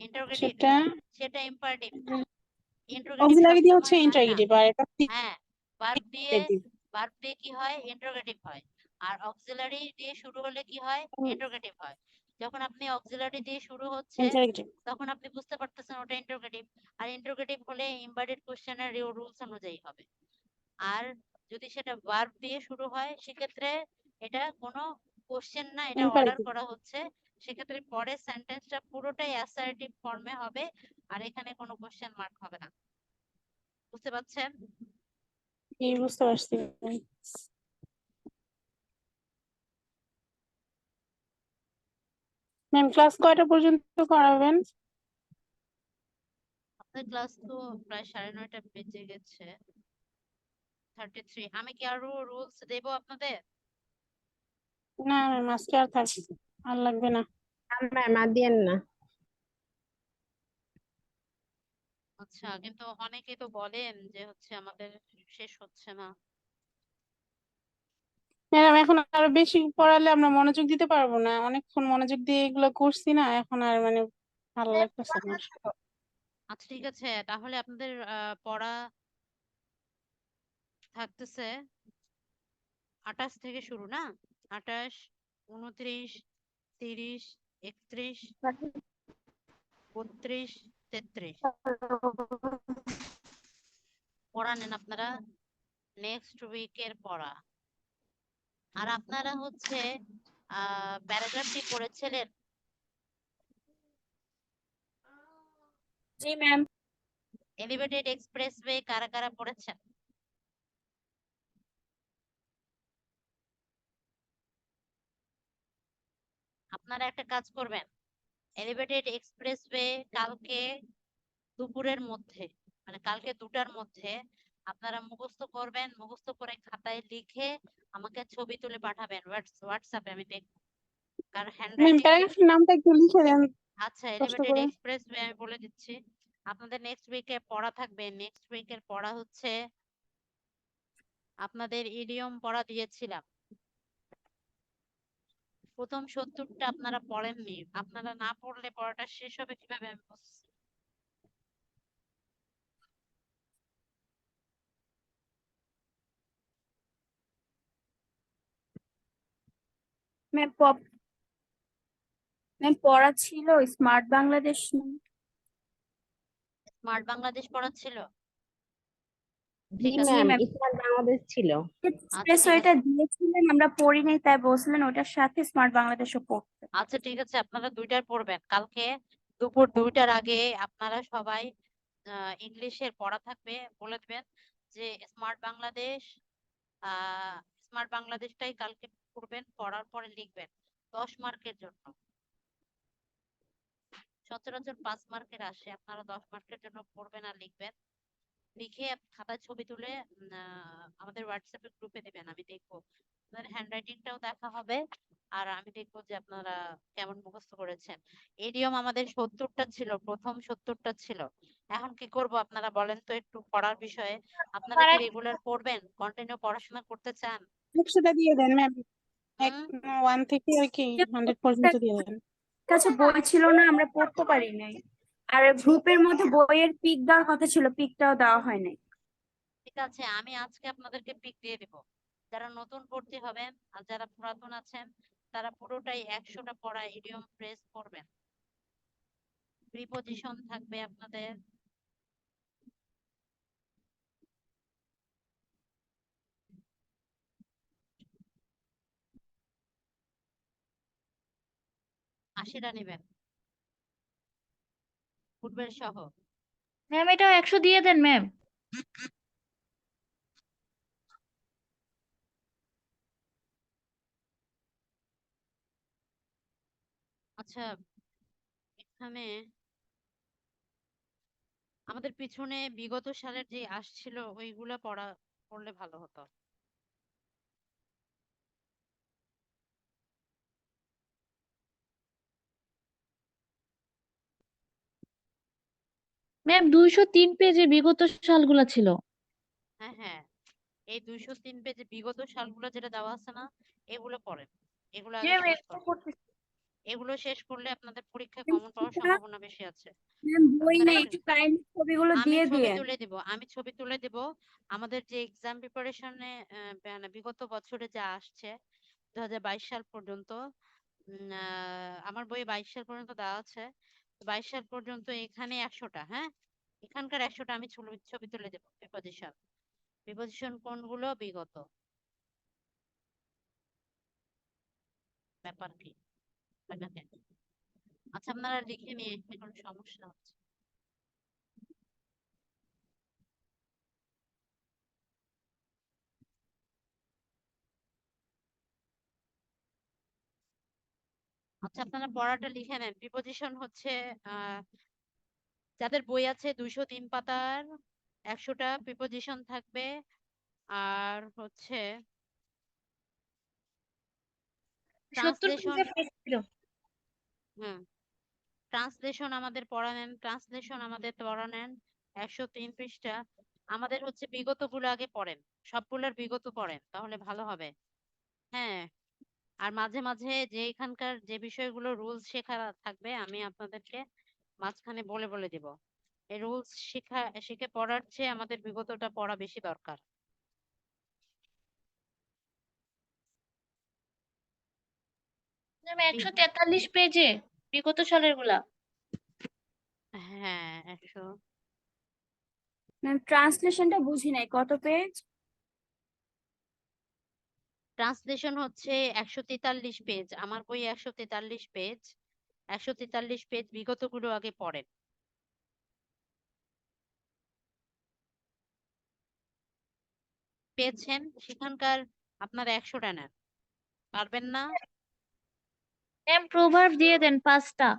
ইন্টারোগেটিভ, সেটা সেটা ইম্পারেটিভ। ইন্টারোগেটিভ অক্সিলারি দিয়ে হচ্ছে সবসময় হয় না। ইন্টারোগেটিভ, আর এটা হ্যাঁ, ভার্ব দিয়ে কি হয়, ইন্টারোগেটিভ হয়। আর অক্সিলারি দিয়ে শুরু হলে কি হয়, ইন্টারোগেটিভ হয়। যখন আপনি অক্সিলারি দিয়ে শুরু হচ্ছে, ইন্টারোগেটিভ। তখন আপনি বুঝতে পারতেছেন ওটা ইন্টারোগেটিভ। আর ইন্টারোগেটিভ হলে এমবেডেড কোশ্চেনের রুলস অনুযায়ী হবে। আর যদি সেটা ভার্ব দিয়ে শুরু হয়, সেক্ষেত্রে এটা কোনো কোশ্চেন না, এটা অর্ডার ইম্পারেটিভ। করা হচ্ছে। সেক্ষেত্রে পরের সেন্টেন্সটা পুরোটাই অ্যাসার্টিভ ফর্মে হবে, আর এখানে কোনো কোশ্চেন মার্ক হবে না। বুঝতে পারছেন? এই বুঝতে পারছি। ম্যাম, ক্লাস কয়টা পর্যন্ত করাবেন? আপনাদের ক্লাস তো প্রায় 9:30 বেজে গেছে, 33। আমি কি আরো রুলস দেব আপনাদের? না ম্যাম, আজকে আর থাকছি, আর লাগবে না। ম্যাম আর দিয়েন না। আচ্ছা, কিন্তু অনেকে তো বলেন যে হচ্ছে আমাদের শেষ হচ্ছে না। ম্যাডাম, এখন আরো বেশি পড়ালে আমরা মনোযোগ দিতে পারবো না, অনেকক্ষণ মনোযোগ দিয়ে এগুলো করছি না, এখন আর মানে ভালো লাগতেছে না। আচ্ছা ঠিক আছে, তাহলে আপনাদের পড়া থাকতেছে 28 থেকে শুরু না? 28, 29, 30, 31, 32, 33 পড়া নেন আপনারা, নেক্সট উইকের পড়া। আর আপনারা হচ্ছে প্যারাগ্রাফটি পড়েছিলেন? জি ম্যাম। এলিভেটেড এক্সপ্রেসওয়ে কারা কারা পড়েছেন? আপনারা একটা কাজ করবেন, এলিভেটেড এক্সপ্রেসওয়ে কালকে দুপুরের মধ্যে, মানে কালকে 2টার মধ্যে আপনারা মুখস্থ করবেন, মুখস্থ করে খাতায় লিখে আমাকে ছবি তুলে পাঠাবেন হোয়াটসঅ্যাপে, আমি দেখবো। কারণ ম্যাম হ্যান্ডরাইটিং প্যারাগ্রাফের নামটা একটু লিখে দেন আচ্ছা, কষ্ট এলিভেটেড করে। এক্সপ্রেসওয়ে আমি বলে দিচ্ছি। আপনাদের নেক্সট উইকে পড়া থাকবে, নেক্সট উইকের পড়া হচ্ছে আপনাদের ইডিয়ম পড়া দিয়েছিলাম, প্রথম 70টা আপনারা পড়েননি, আপনারা না পড়লে পড়াটা শেষ হবে কিভাবে আমি বুঝছি। ম্যাম ম্যাম পড়া ছিল স্মার্ট বাংলাদেশ স্মার্ট বাংলাদেশ পড়া ছিল, জি ঠিক আছে। জি ম্যাম, ম্যাম স্মার্ট বাংলাদেশ ছিল। আচ্ছা ঠিক এক্সপ্রেসওয়েটা আছে, দিয়েছিলেন, আমরা পড়ি নাই তাই বলছিলেন ওটার সাথে স্মার্ট বাংলাদেশও পড়তে। আচ্ছা ঠিক আছে, আপনারা 2টার পড়বেন কালকে দুপুর 2টার আগে। আপনারা সবাই ইংলিশের পড়া থাকবে, বলে দিবেন যে স্মার্ট বাংলাদেশ, স্মার্ট বাংলাদেশটাই কালকে পড়বেন, পড়ার পরে লিখবেন 10 মার্কের জন্য। সচরাচর 5 মার্কের আসে, আপনারা 10 মার্কের জন্য পড়বেন আর লিখবেন, লিখে খাতায় ছবি তুলে আমাদের হোয়াটসঅ্যাপে গ্রুপে দিবেন, আমি দেখবো। আপনাদের হ্যান্ডরাইটিংটাও দেখা হবে, আর আমি দেখবো যে আপনারা কেমন মুখস্থ করেছেন। ইডিয়ম আমাদের 70টা ছিল, প্রথম 70টা ছিল। এখন কি করব আপনারা বলেন তো একটু পড়ার বিষয়ে। আপনারা কি রেগুলার পড়বেন, কন্টিনিউ পড়াশোনা করতে চান? 100টা দিয়ে দেন ম্যাম, এক হুম 1 থেকে আর কি 100 পর্যন্ত দিয়ে দেন। কাছে বই ছিল না, আমরা পড়তে পারি নাই। আর গ্রুপের মধ্যে বইয়ের পিক দেওয়ার কথা ছিল, পিকটাও দেওয়া হয় নাই। ঠিক আছে, আমি আজকে আপনাদেরকে পিক দিয়ে দিব। যারা নতুন ভর্তি হবেন আর যারা পুরাতন আছেন তারা পুরোটাই 100টা পড়া ইডিয়ম ফ্রেজ পড়বেন। প্রিপজিশন থাকবে আপনাদের, আশিটা নেবেন ফুটবেল সহ। ম্যাম এটা 100 দিয়ে দেন ম্যাম। আচ্ছা, এখানে আমাদের পিছনে বিগত সালের যে আসছিল ওইগুলা পড়লে ভালো হতো। ম্যাম 203 পেজে বিগত সালগুলা ছিল। হ্যাঁ হ্যাঁ, এই 203 পেজে বিগত সালগুলো যেটা দেওয়া আছে না, এগুলো পড়েন, এগুলো জি আগে ম্যাম শেষ এটা করেন। করতেছি। এগুলো শেষ করলে আপনাদের পরীক্ষায় কমন পাওয়ার সম্ভাবনা বেশি আছে। ম্যাম বই আপনারা নেই, একটু কাইন্ডলি ছবিগুলো আমি দিয়ে ছবি দিয়েন। তুলে দেব, আমি ছবি তুলে দেব। আমাদের যে এক্সাম প্রিপারেশনে বিগত বছরে যা আসছে 2022 সাল পর্যন্ত, আমার বইয়ে 22 সাল পর্যন্ত দেওয়া আছে। 22 সাল পর্যন্ত এখানে 100টা, হ্যাঁ এখানকার 100টা আমি ছবি ছবি তুলে দেবো। প্রিপজিশন, প্রিপজিশন কোনগুলো বিগত, ব্যাপার কি হয় না কেন? আচ্ছা আপনারা লিখে নিয়ে, এখন সমস্যা হচ্ছে। আচ্ছা আপনারা পড়াটা লিখে নেন। প্রিপজিশন হচ্ছে যাদের বই আছে 203 পাতার 100টা প্রিপজিশন থাকবে। আর হচ্ছে 70 ট্রান্সলেশন, পেজে পেজ ছিল। হুম ট্রান্সলেশন আমাদের পড়া নেন, ট্রান্সলেশন আমাদের পড়া নেন 103 পৃষ্ঠা। আমাদের হচ্ছে বিগত গুলো আগে পড়েন, সবগুলোর বিগত পড়েন তাহলে ভালো হবে। হ্যাঁ, আর মাঝে মাঝে যে এখানকার যে বিষয়গুলো রুলস শেখা থাকবে আমি আপনাদেরকে মাঝখানে বলে বলে দিব। এই রুলস শিখে পড়ার চেয়ে আমাদের বিগতটা পড়া বেশি দরকার। ম্যাম 143 পেজে বিগত সালের গুলা। হ্যাঁ 100। ম্যাম ট্রান্সলেশনটা বুঝি নাই, কত পেজ? ট্রান্সলেশন হচ্ছে 143 পেজ, আমার বই 143 পেজ। 143 পেজ বিগত গুলো আগে পড়েন। পেয়েছেন সেখানকার আপনার 100টা নেন, পারবেন না? ম্যাম প্রোভার্ব দিয়ে দেন 5টা।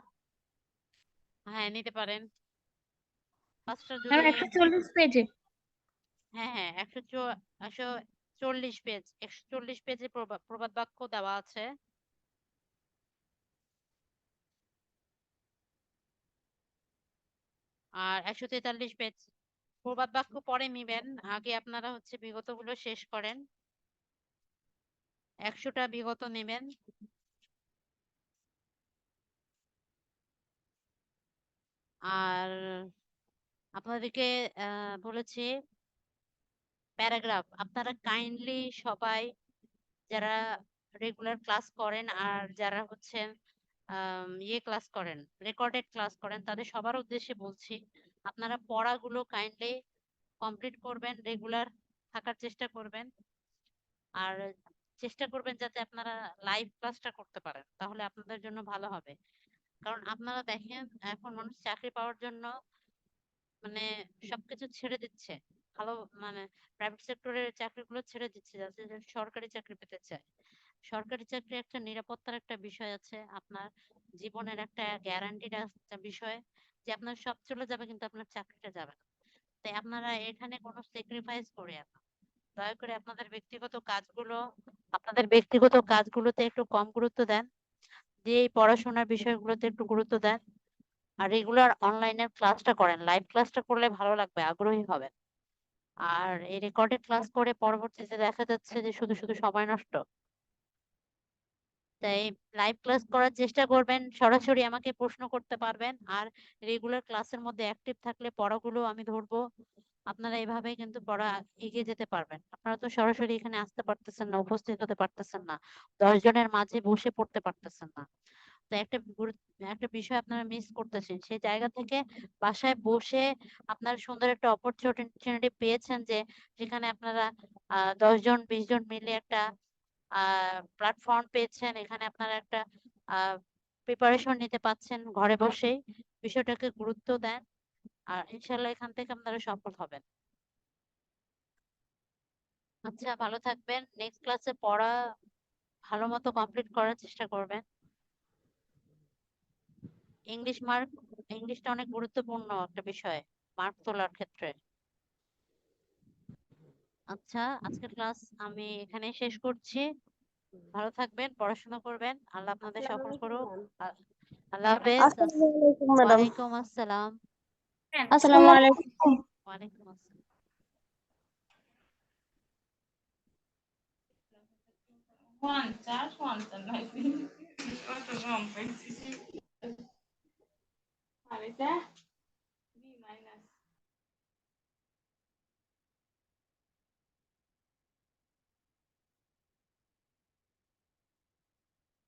হ্যাঁ নিতে পারেন 5টা ম্যাম যদি 140 পেজে। হ্যাঁ হ্যাঁ 140 পেজ 140 পেজে প্রবাদ বাক্য দেওয়া আছে। আর 143 পেজ প্রবাদ বাক্য পরে নিবেন, আগে আপনারা হচ্ছে বিগত গুলো শেষ করেন। 100টা বিগত নেবেন। আর আপনাদেরকে বলেছি প্যারাগ্রাফ আপনারা কাইন্ডলি সবাই যারা রেগুলার ক্লাস করেন আর যারা হচ্ছেন ক্লাস করেন রেকর্ডেড ক্লাস করেন তাদের সবার উদ্দেশ্যে বলছি আপনারা পড়াগুলো কাইন্ডলি কমপ্লিট করবেন, রেগুলার থাকার চেষ্টা করবেন। আর চেষ্টা করবেন যাতে আপনারা লাইভ ক্লাসটা করতে পারেন, তাহলে আপনাদের জন্য ভালো হবে। কারণ আপনারা দেখেন এখন মানুষ চাকরি পাওয়ার জন্য মানে সবকিছু ছেড়ে দিচ্ছে, ভালো মানে প্রাইভেট সেক্টরের চাকরিগুলো ছেড়ে দিচ্ছে যাতে সরকারি চাকরি পেতে চায়। সরকারি চাকরি একটা নিরাপত্তার একটা বিষয় আছে, আপনার জীবনের একটা গ্যারান্টির একটা বিষয় যে আপনার সব চলে যাবে কিন্তু আপনার চাকরিটা যাবে না। তাই আপনারা এখানে কোনো স্যাক্রিফাইস করে না, দয়া করে আপনাদের ব্যক্তিগত কাজগুলোতে একটু কম গুরুত্ব দেন, যে এই পড়াশোনার বিষয়গুলোতে একটু গুরুত্ব দেন। আর রেগুলার অনলাইনের ক্লাসটা করেন, লাইভ ক্লাসটা করলে ভালো লাগবে, আগ্রহী হবেন। আর এই রেকর্ডেড ক্লাস করে পরবর্তীতে দেখা যাচ্ছে যে শুধু শুধু সময় নষ্ট। তাই লাইভ ক্লাস করার চেষ্টা করবেন, সরাসরি আমাকে প্রশ্ন করতে পারবেন। আর রেগুলার ক্লাসের মধ্যে অ্যাক্টিভ থাকলে পড়াগুলো আমি ধরবো, আপনারা এভাবে কিন্তু পড়া এগিয়ে যেতে পারবেন। আপনারা তো সরাসরি এখানে আসতে পারতেছেন না, উপস্থিত হতে পারতেছেন না, 10 জনের মাঝে বসে পড়তে পারতেছেন না। তো একটা বিষয় আপনারা মিস করতেছেন, সেই জায়গা থেকে বাসায় বসে আপনারা সুন্দর একটা অপরচুনিটি পেয়েছেন যে যেখানে আপনারা 10 জন 20 জন মিলে একটা প্ল্যাটফর্ম পেয়েছেন, এখানে আপনারা একটা প্রিপারেশন নিতে পাচ্ছেন ঘরে বসেই। বিষয়টাকে গুরুত্ব দেন আর ইনশাল্লাহ এখান থেকে আপনারা সফল হবেন। আচ্ছা ভালো থাকবেন, নেক্সট ক্লাসে পড়া ভালো মতো কমপ্লিট করার চেষ্টা করবেন। ইংলিশটা অনেক গুরুত্বপূর্ণ একটা বিষয় মার্ক তোলার ক্ষেত্রে। আচ্ছা আজকের ক্লাস আমি এখানে শেষ করছি, ভালো থাকবেন, পড়াশোনা করবেন, আল্লাহ আপনাদের সফল করুক। আল্লাহ হাফেজ। আসসালামু আলাইকুম ম্যাডাম। ওয়ালাইকুম আসসালাম। আসসালামু আলাইকুম। ওয়ালাইকুম আসসালাম। পঞ্চাশ 55